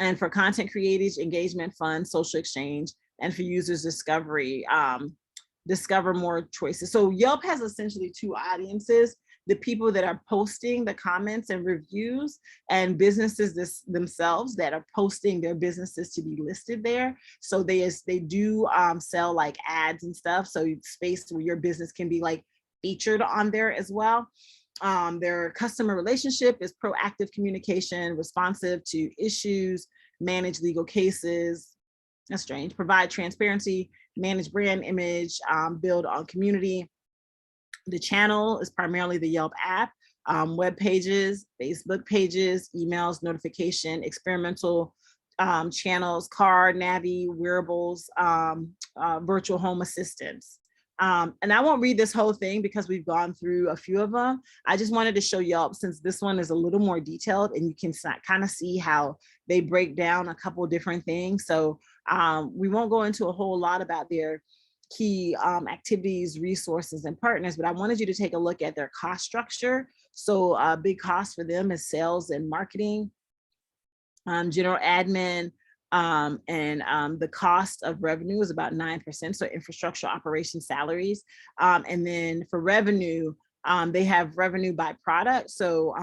and for content creators, engagement funds, social exchange, and for users discovery, discover more choices. So Yelp has essentially two audiences: the people that are posting the comments and reviews, and businesses themselves that are posting their businesses to be listed there. So they do sell like ads and stuff. So space where your business can be like featured on there as well. Their customer relationship is proactive communication, responsive to issues, manage legal cases. That's strange. Provide transparency, manage brand image, build on community. The channel is primarily the Yelp app, web pages, Facebook pages, emails, notification, experimental channels, car, Navi, wearables, virtual home assistants. And I won't read this whole thing because we've gone through a few of them. I just wanted to show Yelp, since this one is a little more detailed and you can kind of see how they break down a couple different things. So we won't go into a whole lot about their key activities, resources, and partners, but I wanted you to take a look at their cost structure. So a big cost for them is sales and marketing, general admin, and the cost of revenue is about 9%. So infrastructure, operations, salaries. And then for revenue, they have revenue by product. So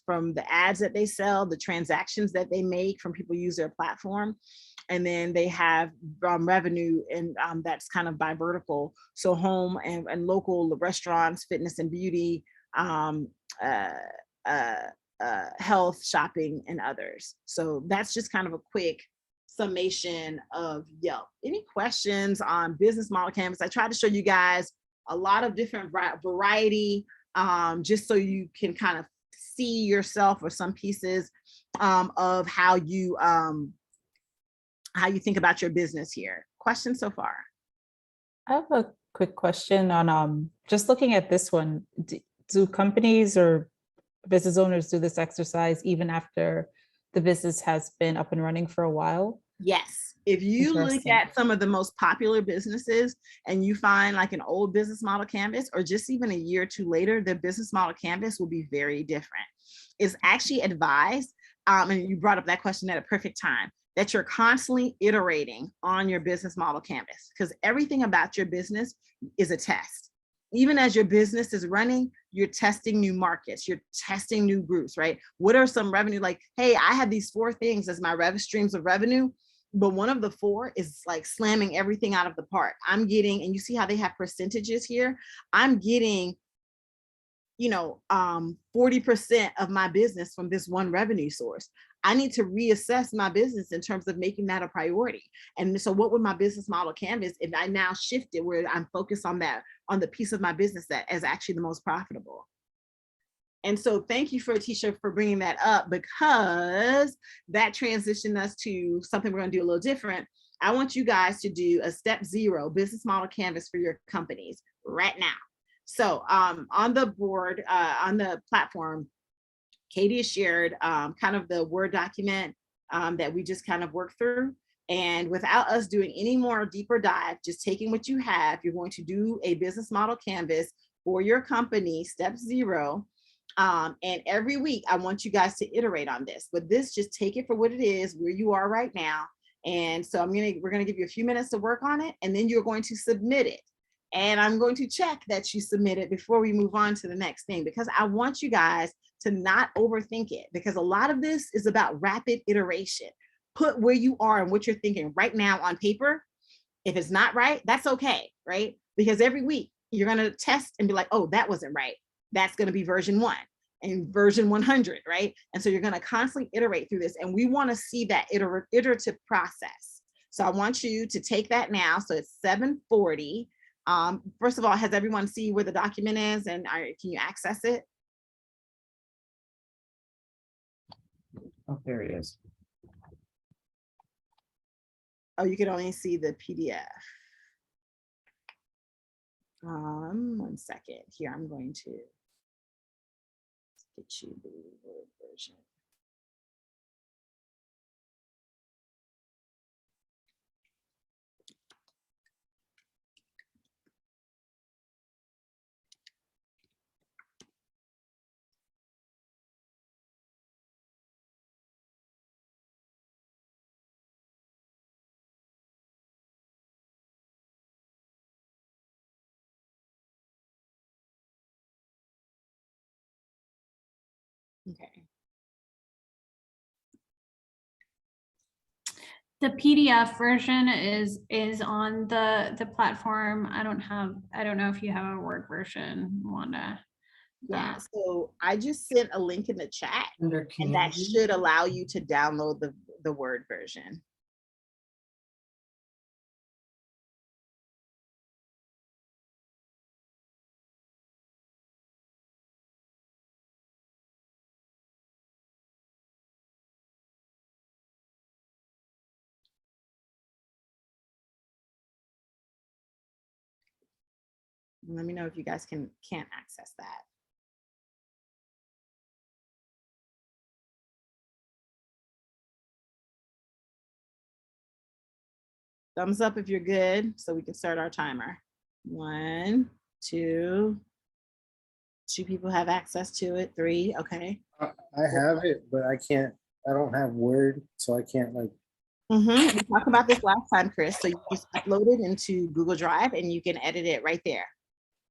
from the ads that they sell, the transactions that they make from people who use their platform. And then they have revenue, and that's kind of by vertical. So home and local restaurants, fitness and beauty, health, shopping, and others. So that's just kind of a quick summation of Yelp. Any questions on business model canvas? I tried to show you guys a lot of different variety, just so you can kind of see yourself or some pieces of how you think about your business here. Questions so far? I have a quick question on just looking at this one. Do companies or business owners do this exercise even after the business has been up and running for a while? Yes. If you look at some of the most popular businesses and you find like an old business model canvas, or just even a year or two later, the business model canvas will be very different. It's actually advised, and you brought up that question at a perfect time, that you're constantly iterating on your business model canvas, because everything about your business is a test. Even as your business is running, you're testing new markets, you're testing new groups, right? What are some revenue, like, hey, I have these 4 things as my streams of revenue, but one of the 4 is like slamming everything out of the park. I'm getting, and you see how they have percentages here, I'm getting 40% of my business from this one revenue source. I need to reassess my business in terms of making that a priority. And so what would my business model canvas if I now shifted where I'm focused on that, on the piece of my business that is actually the most profitable? And so thank you for Tisha for bringing that up, because that transitioned us to something we're going to do a little different. I want you guys to do a step 0 business model canvas for your companies right now. So on the board, on the platform, Katie has shared kind of the Word document that we just kind of worked through. And without us doing any more deeper dive, just taking what you have, you're going to do a business model canvas for your company, step 0. And every week, I want you guys to iterate on this, but this, just take it for what it is, where you are right now. And so we're gonna give you a few minutes to work on it, and then you're going to submit it. And I'm going to check that you submit it before we move on to the next thing, because I want you guys to not overthink it, because a lot of this is about rapid iteration. Put where you are and what you're thinking right now on paper. If it's not right, that's okay, right? Because every week you're gonna test and be like, oh, that wasn't right. That's gonna be version 1 and version 100, right? And so you're gonna constantly iterate through this, and we wanna see that iterative process. So I want you to take that now. So it's 7:40. First of all, has everyone seen where the document is, and can you access it? Oh, there it is. Oh, you can only see the PDF. 1 second here. I'm going to get you the Word version. Okay. The PDF version is on the platform. I don't know if you have a Word version, Wanda. Yeah, so I just sent a link in the chat, and that should allow you to download the Word version. Let me know if you guys can't access that. Thumbs up if you're good, so we can start our timer. 1, 2. 2 people have access to it. 3, okay. I have it, but I don't have Word, so I can't like. We talked about this last time, Chris. So you just upload it into Google Drive and you can edit it right there.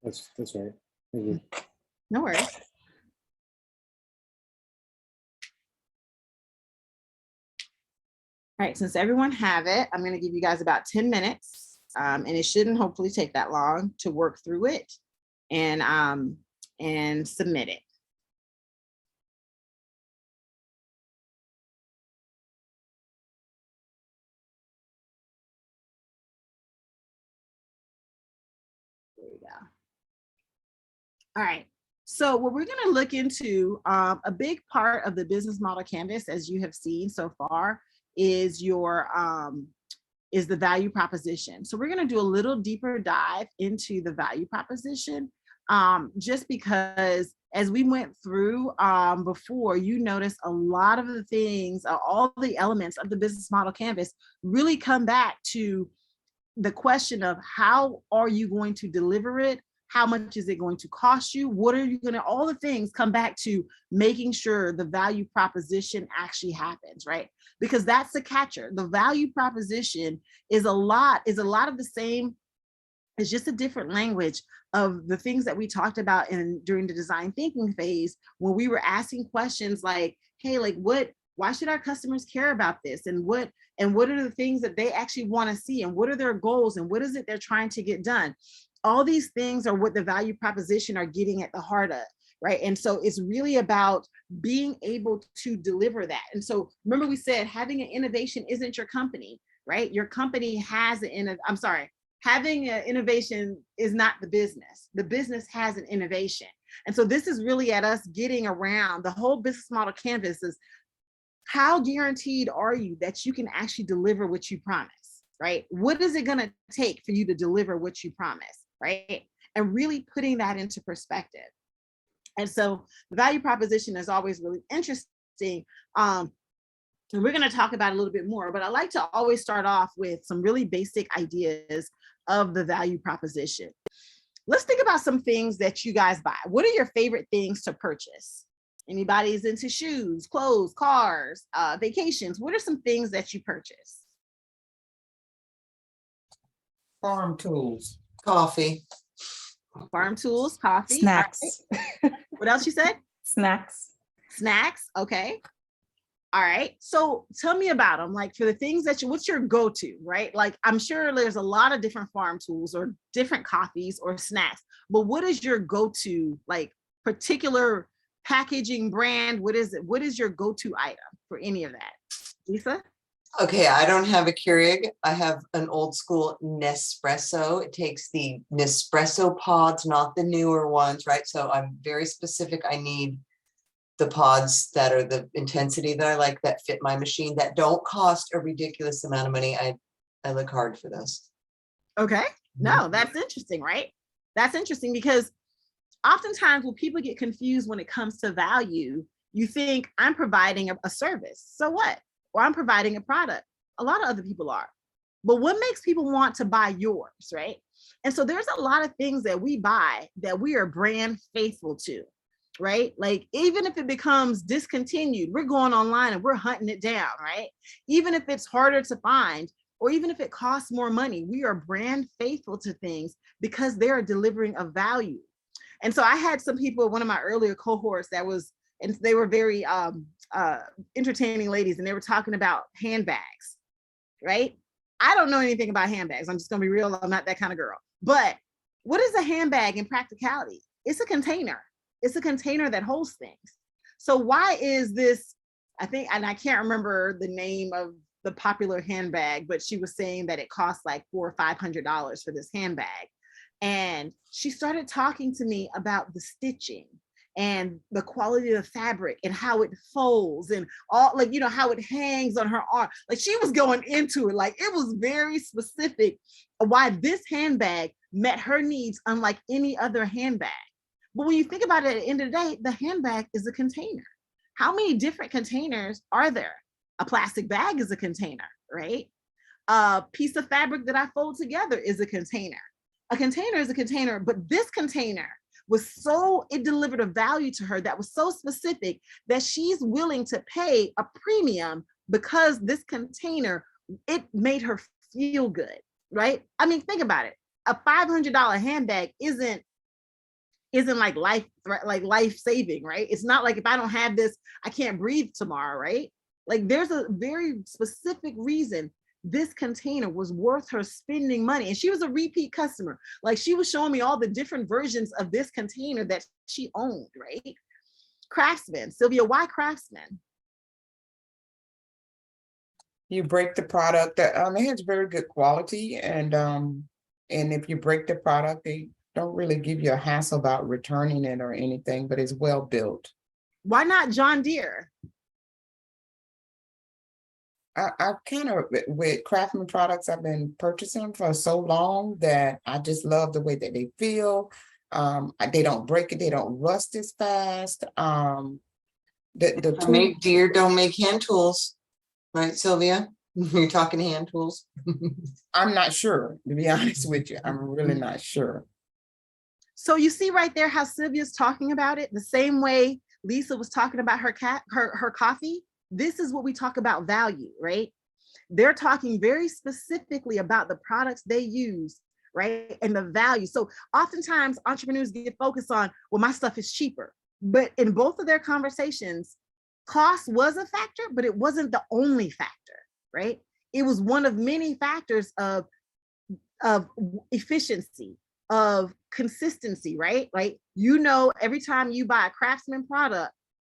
That's right. Thank you. No worries. All right, since everyone have it, I'm going to give you guys about 10 minutes, and it shouldn't hopefully take that long to work through it and submit it. There we go. All right. So what we're going to look into, a big part of the business model canvas, as you have seen so far, is is the value proposition. So we're going to do a little deeper dive into the value proposition, just because as we went through before, you notice a lot of the things, all the elements of the business model canvas really come back to the question of how are you going to deliver it? How much is it going to cost you? What are you going to, all the things come back to making sure the value proposition actually happens, right? Because that's the catcher. The value proposition is a lot of the same. It's just a different language of the things that we talked about during the design thinking phase, when we were asking questions like, hey, like why should our customers care about this? And what are the things that they actually want to see? And what are their goals? And what is it they're trying to get done? All these things are what the value proposition are getting at the heart of. right? And so it's really about being able to deliver that. And so remember we said having an innovation isn't your company, right? Your company has having an innovation is not the business. The business has an innovation. And so this is really at us getting around the whole business model canvas is how guaranteed are you that you can actually deliver what you promise, right? What is it going to take for you to deliver what you promise, right? And really putting that into perspective. And so the value proposition is always really interesting. And we're going to talk about it a little bit more, but I like to always start off with some really basic ideas of the value proposition. Let's think about some things that you guys buy. What are your favorite things to purchase? Anybody's into shoes, clothes, cars, vacations. What are some things that you purchase? Farm tools. Coffee. Farm tools, coffee. Snacks. Right. What else you said? Snacks. Snacks. Okay. All right. So tell me about them. Like for the things that what's your go-to, right? Like I'm sure there's a lot of different farm tools or different coffees or snacks, but what is your go-to, like particular packaging brand? What is it? What is your go-to item for any of that? Lisa? Okay, I don't have a Keurig. I have an old school Nespresso. It takes the Nespresso pods, not the newer ones, right? So I'm very specific. I need the pods that are the intensity that I like, that fit my machine, that don't cost a ridiculous amount of money. I look hard for those. Okay. No, that's interesting, right? That's interesting because oftentimes when people get confused when it comes to value, you think I'm providing a service. So what? Or I'm providing a product. A lot of other people are. But what makes people want to buy yours, right? And so there's a lot of things that we buy that we are brand faithful to, right? Like even if it becomes discontinued, we're going online and we're hunting it down, right? Even if it's harder to find, or even if it costs more money, we are brand faithful to things because they are delivering a value. And so I had some people, one of my earlier cohorts and they were very entertaining ladies, and they were talking about handbags, right? I don't know anything about handbags. I'm just gonna be real, I'm not that kind of girl. But what is a handbag in practicality? It's a container. It's a container that holds things. So why is this, I think, and I can't remember the name of the popular handbag, but she was saying that it costs like $400 or $500 for this handbag. And she started talking to me about the stitching and the quality of the fabric and how it folds and all, like, you know, how it hangs on her arm. Like she was going into it, like it was very specific why this handbag met her needs unlike any other handbag. But when you think about it, at the end of the day, the handbag is a container. How many different containers are there? A plastic bag is a container, right? A piece of fabric that I fold together is a container. A container is a container, but this container it delivered a value to her that was so specific that she's willing to pay a premium because this container, it made her feel good, right? I mean, think about it. A $500 handbag isn't like life saving, right? It's not like if I don't have this, I can't breathe tomorrow, right? Like there's a very specific reason this container was worth her spending money. And she was a repeat customer. Like she was showing me all the different versions of this container that she owned, right? Craftsman. Sylvia, why Craftsman? You break the product, that it has very good quality, and if you break the product, they don't really give you a hassle about returning it or anything, but it's well built. Why not John Deere? I kind of, with Craftsman products, I've been purchasing them for so long that I just love the way that they feel. They don't break it, they don't rust as fast. Deere don't make hand tools, right, Sylvia? You're talking hand tools. I'm not sure, to be honest with you. I'm really not sure. So you see right there how Sylvia's talking about it the same way Lisa was talking about her coffee. This is what we talk about value, right? They're talking very specifically about the products they use, right? And the value. So oftentimes entrepreneurs get focused on, well, my stuff is cheaper. But in both of their conversations, cost was a factor, but it wasn't the only factor, right? It was one of many factors of efficiency, of consistency, right? Like, you know, every time you buy a Craftsman product,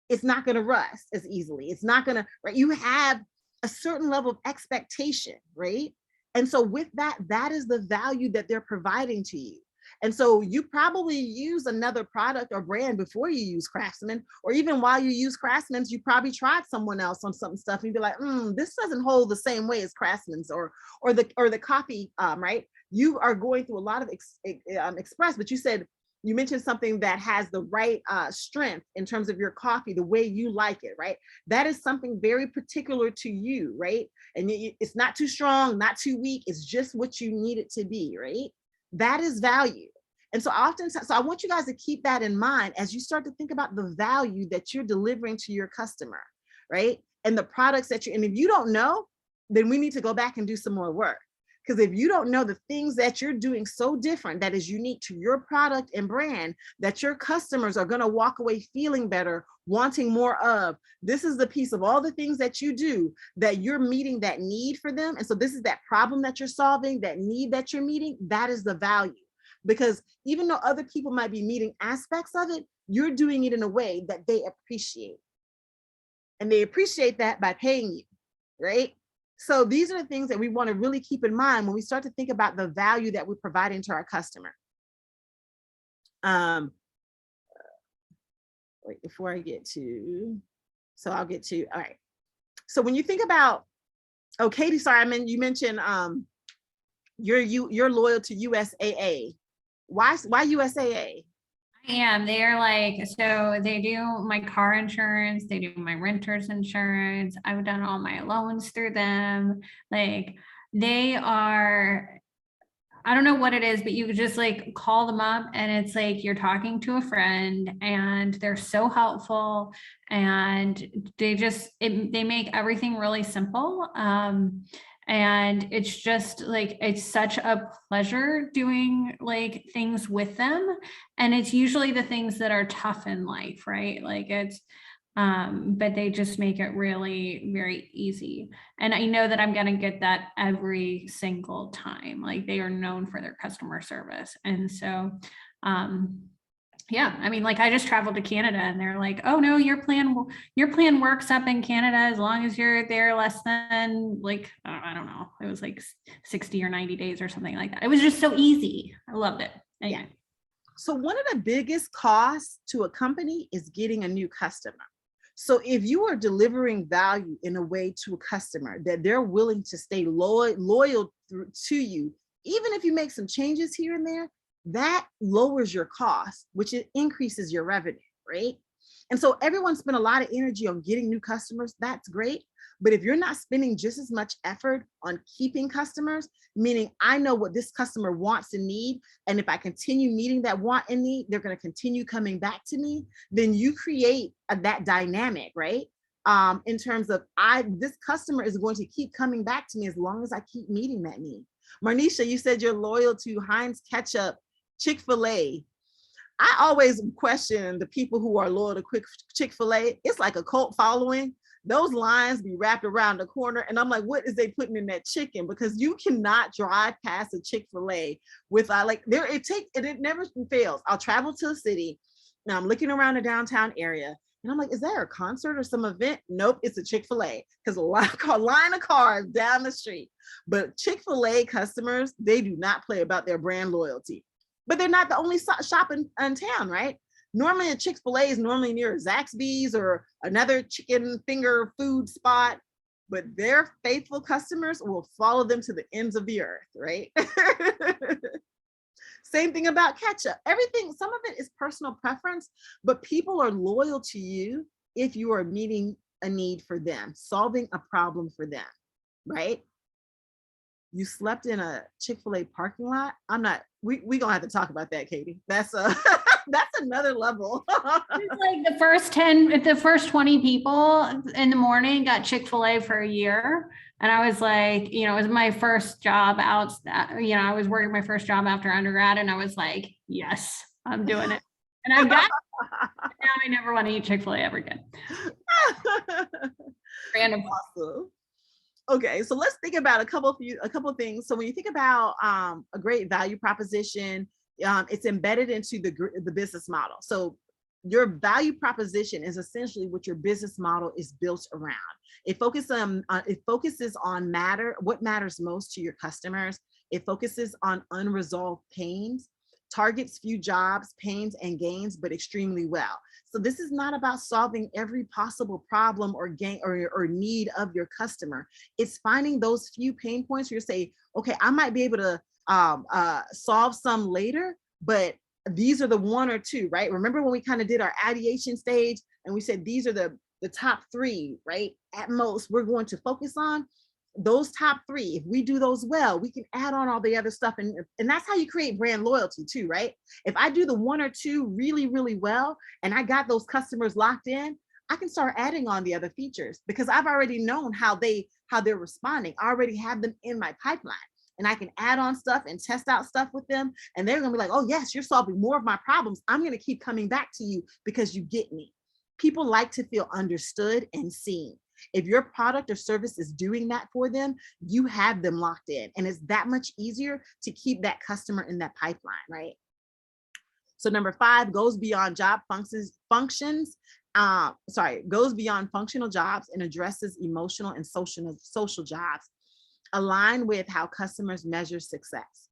it's not going to rust as easily. It's not going to, right? You have a certain level of expectation, right? And so with that, that is the value that they're providing to you. And so you probably use another product or brand before you use Craftsman, or even while you use Craftsman's, you probably tried someone else on some stuff and you'd be like, this doesn't hold the same way as Craftsman's or the coffee, right? You are going through a lot of express, but you mentioned something that has the right strength in terms of your coffee, the way you like it, right? That is something very particular to you, right? And it's not too strong, not too weak. It's just what you need it to be, right? That is value. And so I want you guys to keep that in mind as you start to think about the value that you're delivering to your customer, right? And the products and if you don't know, then we need to go back and do some more work. Because if you don't know the things that you're doing so different, that is unique to your product and brand, that your customers are going to walk away feeling better, wanting more of, this is the piece of all the things that you do that you're meeting that need for them. And so this is that problem that you're solving, that need that you're meeting, that is the value. Because even though other people might be meeting aspects of it, you're doing it in a way that they appreciate. And they appreciate that by paying you, right? So these are the things that we want to really keep in mind when we start to think about the value that we're providing to our customer. Wait, before I get to, all right. So when you think about, Katie, sorry, you mentioned you're loyal to USAA. Why USAA? I am. They're like, so they do my car insurance, they do my renter's insurance. I've done all my loans through them. Like, they are, I don't know what it is, but you just like call them up and it's like you're talking to a friend, and they're so helpful, and they make everything really simple. And it's just like, it's such a pleasure doing like things with them. And it's usually the things that are tough in life, right? Like but they just make it really very easy. And I know that I'm going to get that every single time. Like, they are known for their customer service. And so, yeah, I mean, like, I just traveled to Canada and they're like, oh no, your plan works up in Canada as long as you're there less than, like, I don't know, it was like 60 or 90 days or something like that. It was just so easy. I loved it. Anyway. Yeah. So one of the biggest costs to a company is getting a new customer. So if you are delivering value in a way to a customer that they're willing to stay loyal to you, even if you make some changes here and there, that lowers your cost, which it increases your revenue, right? And so everyone spent a lot of energy on getting new customers. That's great. But if you're not spending just as much effort on keeping customers, meaning I know what this customer wants and need, and if I continue meeting that want and need, they're going to continue coming back to me, then you create that dynamic, right? In terms of this customer is going to keep coming back to me as long as I keep meeting that need. Marnisha, you said you're loyal to Heinz ketchup, Chick-fil-A. I always question the people who are loyal to Chick-fil-A. It's like a cult following. Those lines be wrapped around the corner. And I'm like, what is they putting in that chicken? Because you cannot drive past a Chick-fil-A with it never fails. I'll travel to a city. Now I'm looking around the downtown area and I'm like, is there a concert or some event? Nope, it's a Chick-fil-A, because a line of cars down the street. But Chick-fil-A customers, they do not play about their brand loyalty. But they're not the only shop in town, right? Normally a Chick-fil-A is normally near Zaxby's or another chicken finger food spot, but their faithful customers will follow them to the ends of the earth, right? Same thing about ketchup. Everything, some of it is personal preference, but people are loyal to you if you are meeting a need for them, solving a problem for them, right? You slept in a Chick-fil-A parking lot. We gonna have to talk about that, Katie. That's that's another level. It's like the first 20 people in the morning got Chick-fil-A for a year. And I was like, it was my first job out, I was working my first job after undergrad, and I was like, yes, I'm doing it. And I got it. Now I never want to eat Chick-fil-A ever again. Random. Awesome. Okay, so let's think about a couple of things. So when you think about a great value proposition, It's embedded into the business model. So your value proposition is essentially what your business model is built around. It focuses on what matters most to your customers. It focuses on unresolved pains, targets few jobs, pains, and gains, but extremely well. So this is not about solving every possible problem or gain or need of your customer. It's finding those few pain points where you say, okay, I might be able to solve some later, but these are the one or two, right? Remember when we kind of did our ideation stage and we said these are the top three, right? At most, we're going to focus on those top three. If we do those well, we can add on all the other stuff. And that's how you create brand loyalty too, right? If I do the one or two really, really well, and I got those customers locked in, I can start adding on the other features because I've already known how they're responding. I already have them in my pipeline. And I can add on stuff and test out stuff with them. And they're gonna be like, oh yes, you're solving more of my problems. I'm gonna keep coming back to you because you get me. People like to feel understood and seen. If your product or service is doing that for them, you have them locked in. And it's that much easier to keep that customer in that pipeline, right? So number 5 goes beyond goes beyond functional jobs and addresses emotional and social jobs. Align with how customers measure success.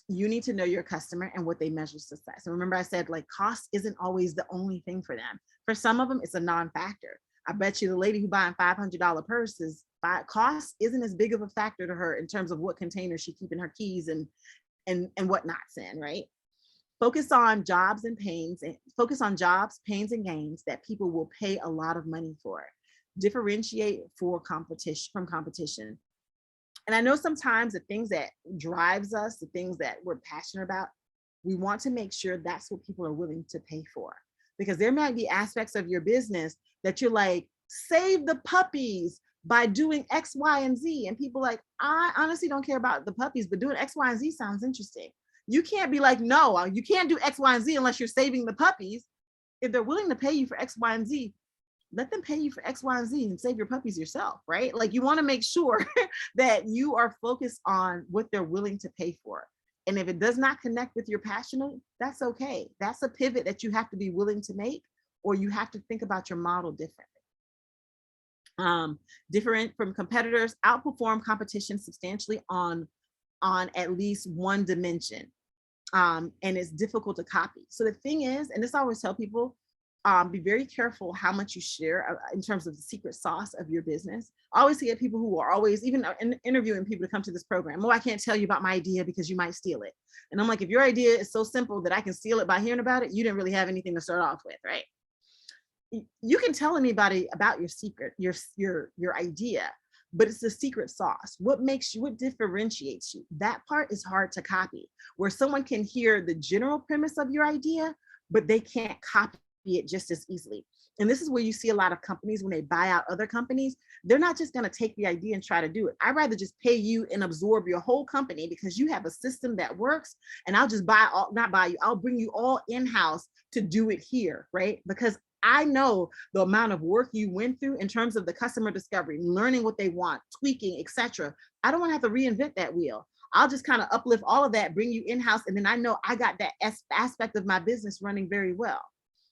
You need to know your customer and what they measure success. And remember I said like cost isn't always the only thing for them. For some of them, it's a non-factor. I bet you the lady who buying $500 purses, cost isn't as big of a factor to her in terms of what container she keeping her keys and whatnots in, right? Focus on jobs, pains, and gains that people will pay a lot of money for. Differentiate from competition. And I know sometimes the things that drives us, the things that we're passionate about, we want to make sure that's what people are willing to pay for. Because there might be aspects of your business that you're like, save the puppies by doing X, Y, and Z. And people like, I honestly don't care about the puppies, but doing X, Y, and Z sounds interesting. You can't be like, no, you can't do X, Y, and Z unless you're saving the puppies. If they're willing to pay you for X, Y, and Z, let them pay you for X, Y, and Z and save your puppies yourself, right? Like you want to make sure that you are focused on what they're willing to pay for. And if it does not connect with your passion, that's okay. That's a pivot that you have to be willing to make, or you have to think about your model differently. Different from competitors, outperform competition substantially on at least one dimension. And it's difficult to copy. So the thing is, and this I always tell people, be very careful how much you share in terms of the secret sauce of your business. I always get people who are always, even interviewing people to come to this program, oh, I can't tell you about my idea because you might steal it. And I'm like, if your idea is so simple that I can steal it by hearing about it, you didn't really have anything to start off with, right? You can tell anybody about your secret, your idea, but it's the secret sauce. What differentiates you? That part is hard to copy, where someone can hear the general premise of your idea, but they can't copy it just as easily. And this is where you see a lot of companies when they buy out other companies, they're not just going to take the idea and try to do it. I'd rather just pay you and absorb your whole company because you have a system that works, and I'll just I'll bring you all in-house to do it here, right? Because I know the amount of work you went through in terms of the customer discovery, learning what they want, tweaking, etc. I don't want to have to reinvent that wheel. I'll just kind of uplift all of that, bring you in-house, and then I know I got that aspect of my business running very well,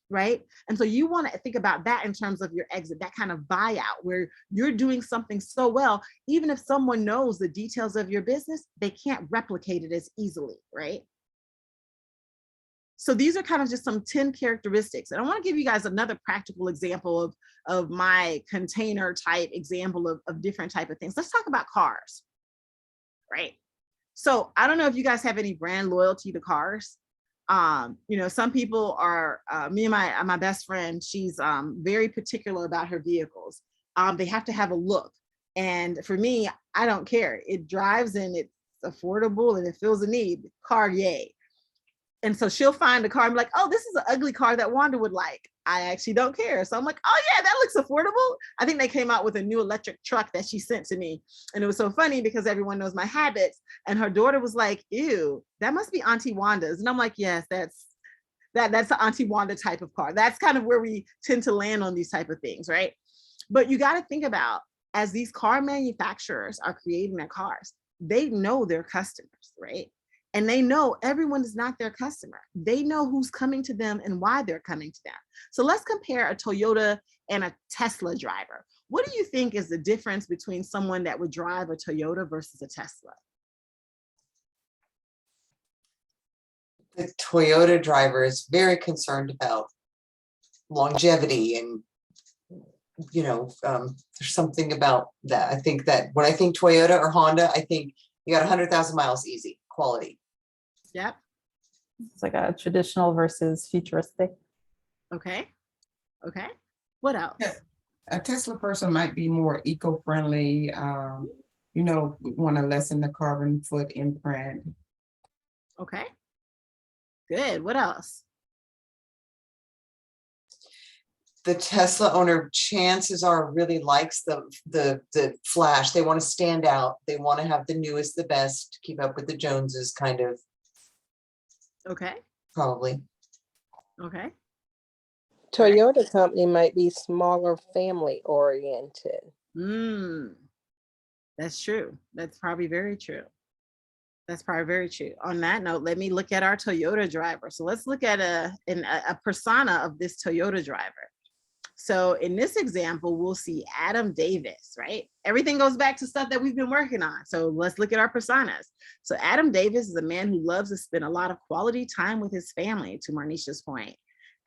right? And so you want to think about that in terms of your exit, that kind of buyout where you're doing something so well, even if someone knows the details of your business, they can't replicate it as easily, right? So these are kind of just some 10 characteristics. And I want to give you guys another practical example of my container type example of different type of things. Let's talk about cars, right? So I don't know if you guys have any brand loyalty to cars. Some people are, me and my best friend, she's very particular about her vehicles. They have to have a look. And for me, I don't care. It drives and it's affordable and it fills a need. Car, yay. And so she'll find a car and be like, oh, this is an ugly car that Wanda would like. I actually don't care. So I'm like, oh yeah, that looks affordable. I think they came out with a new electric truck that she sent to me. And it was so funny because everyone knows my habits. And her daughter was like, ew, that must be Auntie Wanda's. And I'm like, yes, that's the Auntie Wanda type of car. That's kind of where we tend to land on these type of things, right? But you got to think about, as these car manufacturers are creating their cars, they know their customers, right? And they know everyone is not their customer. They know who's coming to them and why they're coming to them. So let's compare a Toyota and a Tesla driver. What do you think is the difference between someone that would drive a Toyota versus a Tesla? The Toyota driver is very concerned about longevity and, you know, there's something about that. I think that when I think Toyota or Honda, I think you got 100,000 miles easy, quality. Yep. It's like a traditional versus futuristic. Okay. Okay. What else? Yeah. A Tesla person might be more eco-friendly, you know, want to lessen the carbon foot imprint. Okay. Good. What else? The Tesla owner, chances are, really likes the flash. They want to stand out. They want to have the newest, the best, keep up with the Joneses, kind of. Okay. Probably. Okay. Toyota company might be smaller, family oriented. That's true. That's probably very true. That's probably very true. On that note, let me look at our Toyota driver. So let's look at a persona of this Toyota driver. So in this example, we'll see Adam Davis, right? Everything goes back to stuff that we've been working on. So let's look at our personas. So Adam Davis is a man who loves to spend a lot of quality time with his family, to Marnisha's point.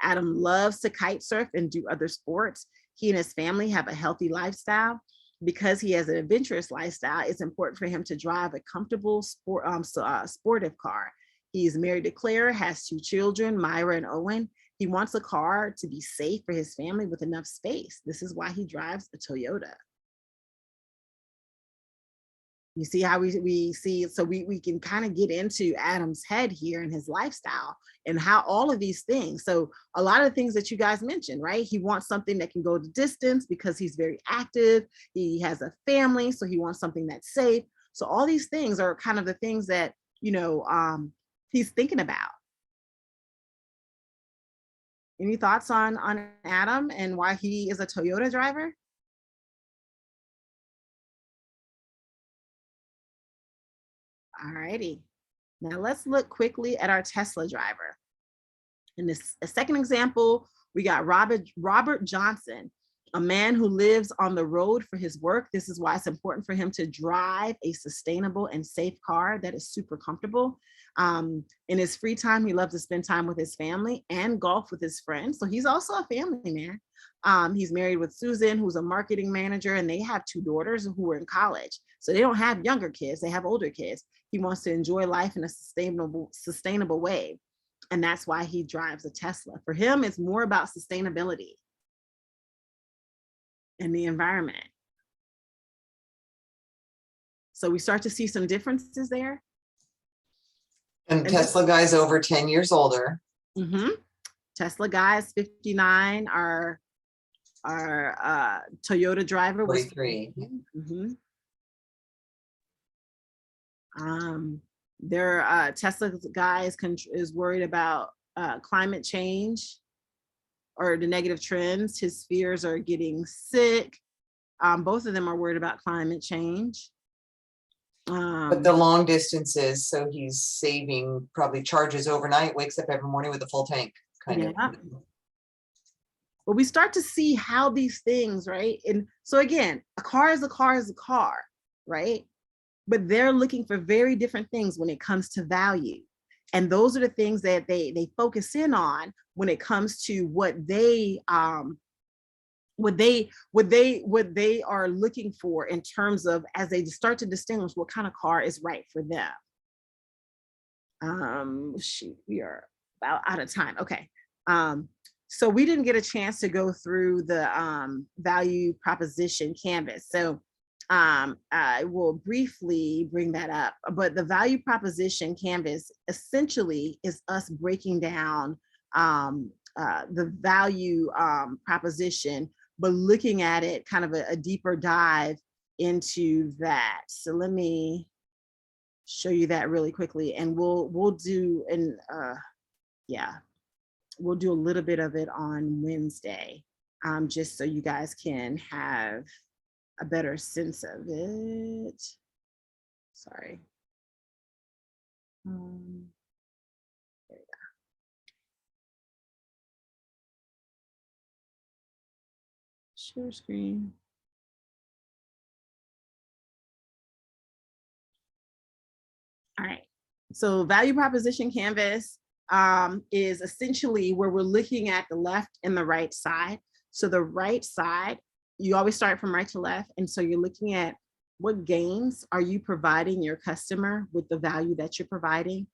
Adam loves to kite surf and do other sports. He and his family have a healthy lifestyle. Because he has an adventurous lifestyle, it's important for him to drive a comfortable sportive car. He's married to Claire, has 2 children, Myra and Owen. He wants a car to be safe for his family with enough space. This is why he drives a Toyota. You see how we see, so we can kind of get into Adam's head here and his lifestyle and how all of these things. So a lot of the things that you guys mentioned, right? He wants something that can go the distance because he's very active. He has a family, so he wants something that's safe. So all these things are kind of the things that, you know, he's thinking about. Any thoughts on Adam and why he is a Toyota driver? All righty. Now let's look quickly at our Tesla driver. In this second example, we got Robert Johnson, a man who lives on the road for his work. This is why it's important for him to drive a sustainable and safe car that is super comfortable. In his free time, he loves to spend time with his family and golf with his friends. So he's also a family man. He's married with Susan, who's a marketing manager, and they have 2 daughters who are in college. So they don't have younger kids, they have older kids. He wants to enjoy life in a sustainable way. And that's why he drives a Tesla. For him, it's more about sustainability and the environment. So we start to see some differences there. And Tesla guy's over 10 years older. Tesla guys, 59. Our Toyota driver was 43. Their Tesla guy is worried about climate change or the negative trends. His fears are getting sick. Both of them are worried about climate change. But the long distances, so he's saving, probably charges overnight, wakes up every morning with a full tank, kind of. But we start to see how these things, right? And so again, a car is a car is a car, right? But they're looking for very different things when it comes to value. And those are the things that they focus in on when it comes to what they are looking for in terms of, as they start to distinguish what kind of car is right for them. Shoot, we are about out of time. Okay. So we didn't get a chance to go through the value proposition canvas. So I will briefly bring that up, but the value proposition canvas essentially is us breaking down the value proposition, but looking at it kind of a deeper dive into that. So let me show you that really quickly, and we'll do we'll do a little bit of it on Wednesday, just so you guys can have a better sense of it. Sorry. There we go. Share screen. All right. So value proposition canvas is essentially where we're looking at the left and the right side. So the right side, you always start from right to left. And so you're looking at what gains are you providing your customer with the value that you're providing?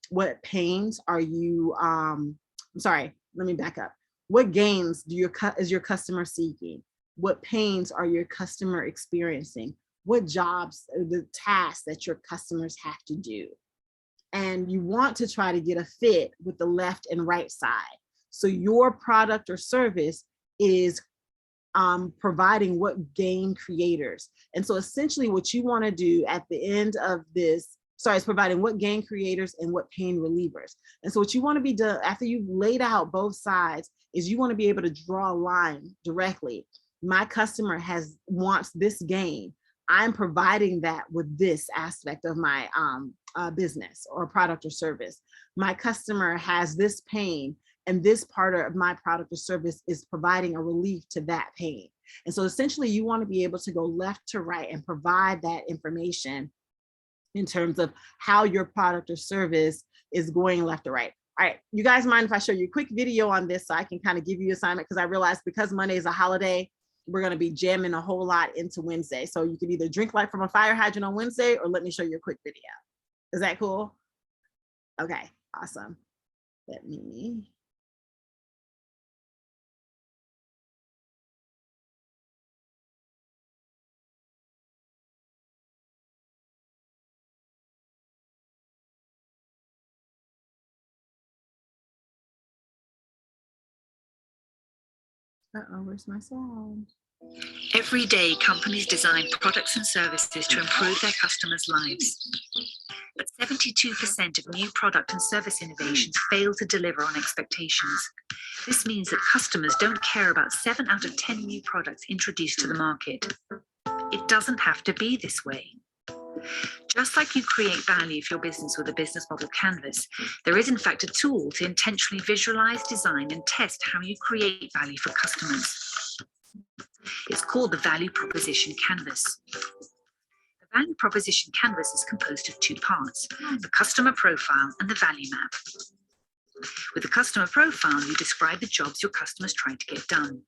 What pains are you, I'm sorry, let me back up. What gains is your customer seeking? What pains are your customer experiencing? What jobs are the tasks that your customers have to do? And you want to try to get a fit with the left and right side. So your product or service is providing what gain creators. And so essentially what you want to do at the end of this, it's providing what gain creators and what pain relievers. And so what you want to be done after you've laid out both sides is you want to be able to draw a line directly. My customer wants this gain. I'm providing that with this aspect of my business or product or service. My customer has this pain, and this part of my product or service is providing a relief to that pain. And so essentially you want to be able to go left to right and provide that information in terms of how your product or service is going left to right. All right, you guys mind if I show you a quick video on this so I can kind of give you an assignment, because I realized because Monday is a holiday, we're going to be jamming a whole lot into Wednesday. So you can either drink light from a fire hydrant on Wednesday, or let me show you a quick video. Is that cool? Okay, awesome. Let me. Where's my sound? Every day, companies design products and services to improve their customers' lives. But 72% of new product and service innovations fail to deliver on expectations. This means that customers don't care about 7 out of 10 new products introduced to the market. It doesn't have to be this way. Just like you create value for your business with a business model canvas, there is in fact a tool to intentionally visualize, design, and test how you create value for customers. It's called the Value Proposition Canvas. The Value Proposition Canvas is composed of 2 parts, the customer profile and the value map. With the customer profile, you describe the jobs your customers try to get done.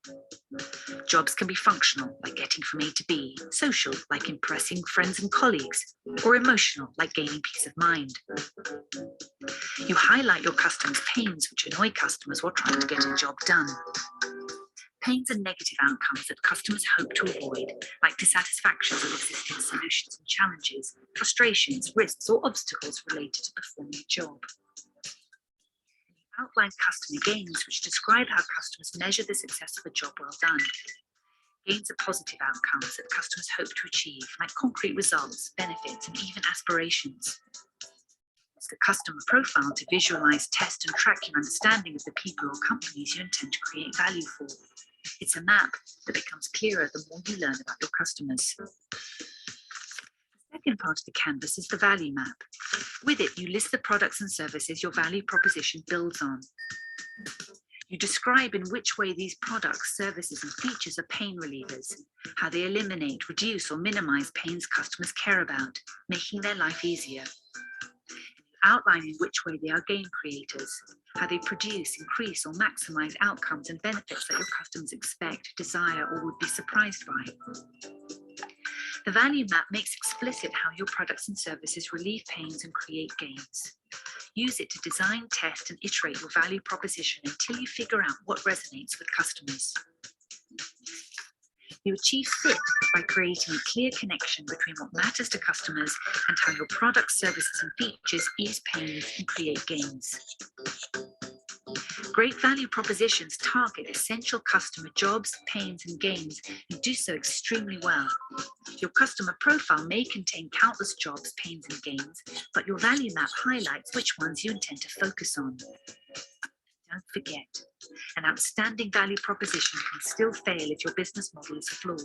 Jobs can be functional, like getting from A to B, social, like impressing friends and colleagues, or emotional, like gaining peace of mind. You highlight your customers' pains, which annoy customers while trying to get a job done. Pains are negative outcomes that customers hope to avoid, like dissatisfactions with existing solutions and challenges, frustrations, risks, or obstacles related to performing a job. Outline customer gains, which describe how customers measure the success of a job well done. Gains are positive outcomes that customers hope to achieve, like concrete results, benefits, and even aspirations. It's the customer profile to visualize, test, and track your understanding of the people or companies you intend to create value for. It's a map that becomes clearer the more you learn about your customers. The second part of the canvas is the value map. With it, you list the products and services your value proposition builds on. You describe in which way these products, services, and features are pain relievers, how they eliminate, reduce, or minimize pains customers care about, making their life easier. You outline in which way they are gain creators, how they produce, increase, or maximize outcomes and benefits that your customers expect, desire, or would be surprised by. The value map makes explicit how your products and services relieve pains and create gains. Use it to design, test, and iterate your value proposition until you figure out what resonates with customers. You achieve fit by creating a clear connection between what matters to customers and how your products, services, and features ease pains and create gains. Great value propositions target essential customer jobs, pains, and gains, and do so extremely well. Your customer profile may contain countless jobs, pains, and gains, but your value map highlights which ones you intend to focus on. Don't forget, an outstanding value proposition can still fail if your business model is flawed.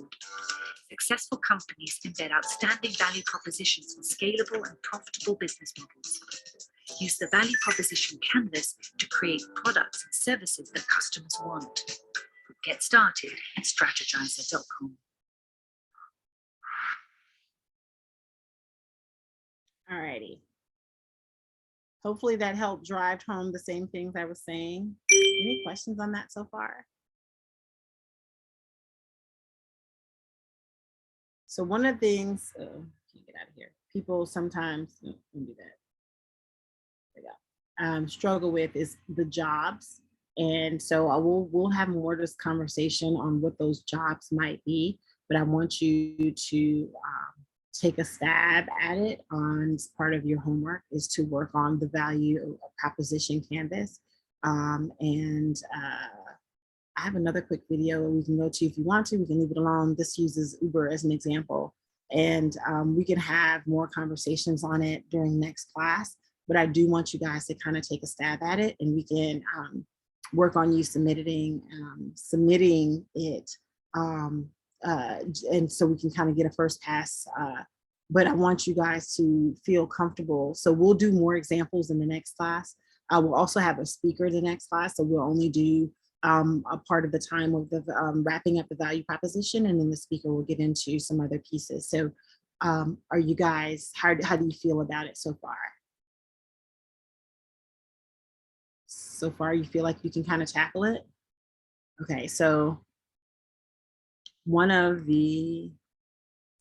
Successful companies embed outstanding value propositions in scalable and profitable business models. Use the value proposition canvas to create products and services that customers want. Get started at strategizer.com. All righty. Hopefully that helped drive home the same things I was saying. Any questions on that so far? So one of the things, can't get out of here. People sometimes do that. There we go. Struggle with is the jobs. And so we'll have more of this conversation on what those jobs might be, but I want you to take a stab at it on part of your homework is to work on the value proposition canvas. I have another quick video we can go to if you want to. We can leave it alone. This uses Uber as an example. And we can have more conversations on it during next class. But I do want you guys to kind of take a stab at it, and we can work on you submitting it. And so we can kind of get a first pass. But I want you guys to feel comfortable. So we'll do more examples in the next class. We'll also have a speaker in the next class. So we'll only do a part of the time of the wrapping up the value proposition, and then the speaker will get into some other pieces. So are you guys, how do you feel about it so far? So far, you feel like you can kind of tackle it? Okay, so one of the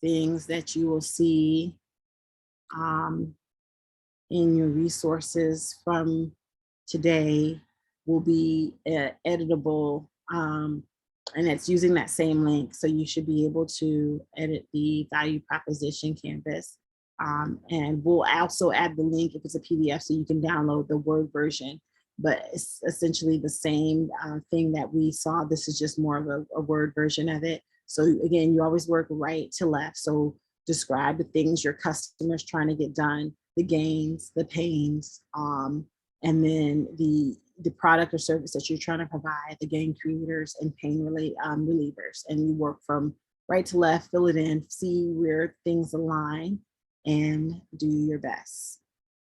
things that you will see in your resources from today will be editable, and it's using that same link. So you should be able to edit the value proposition canvas. And we'll also add the link if it's a PDF so you can download the Word version. But it's essentially the same thing that we saw. This is just more of a Word version of it. So again, you always work right to left. So describe the things your customer's trying to get done, the gains, the pains, and then the product or service that you're trying to provide, the gain creators and pain relievers. And you work from right to left, fill it in, see where things align, and do your best.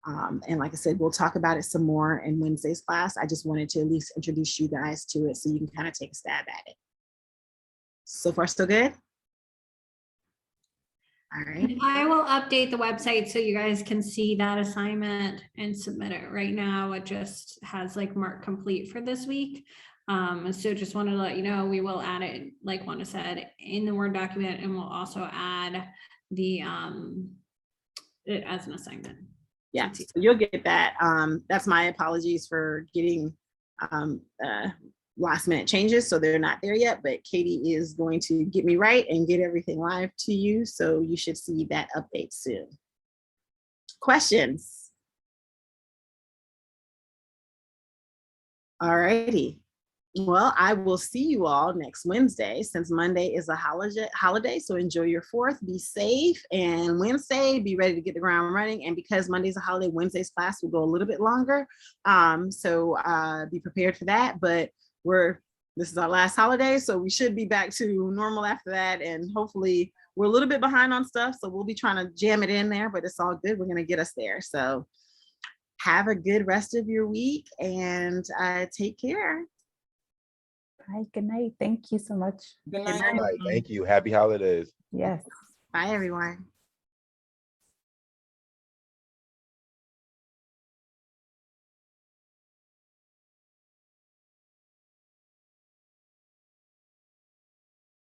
And like I said, we'll talk about it some more in Wednesday's class. I just wanted to at least introduce you guys to it so you can kind of take a stab at it. So far, so good? All right. I will update the website so you guys can see that assignment and submit it. Right now, it just has like mark complete for this week. So just wanted to let you know, we will add it, like Wanda said, in the Word document, and we'll also add the it as an assignment. Yeah, so you'll get that. That's my apologies for getting last minute changes, so they're not there yet, but Katie is going to get me right and get everything live to you. So you should see that update soon. Questions? All righty. Well, I will see you all next Wednesday, since Monday is a holiday. So enjoy your 4th, be safe, and Wednesday, be ready to get the ground running. And because Monday's a holiday, Wednesday's class will go a little bit longer. So be prepared for that. But this is our last holiday, so we should be back to normal after that. And hopefully we're a little bit behind on stuff, so we'll be trying to jam it in there, but it's all good. We're going to get us there. So have a good rest of your week, and take care. Bye. Good night. Thank you so much. Good Good night. night. Thank you. Happy holidays. Yes. Bye, everyone.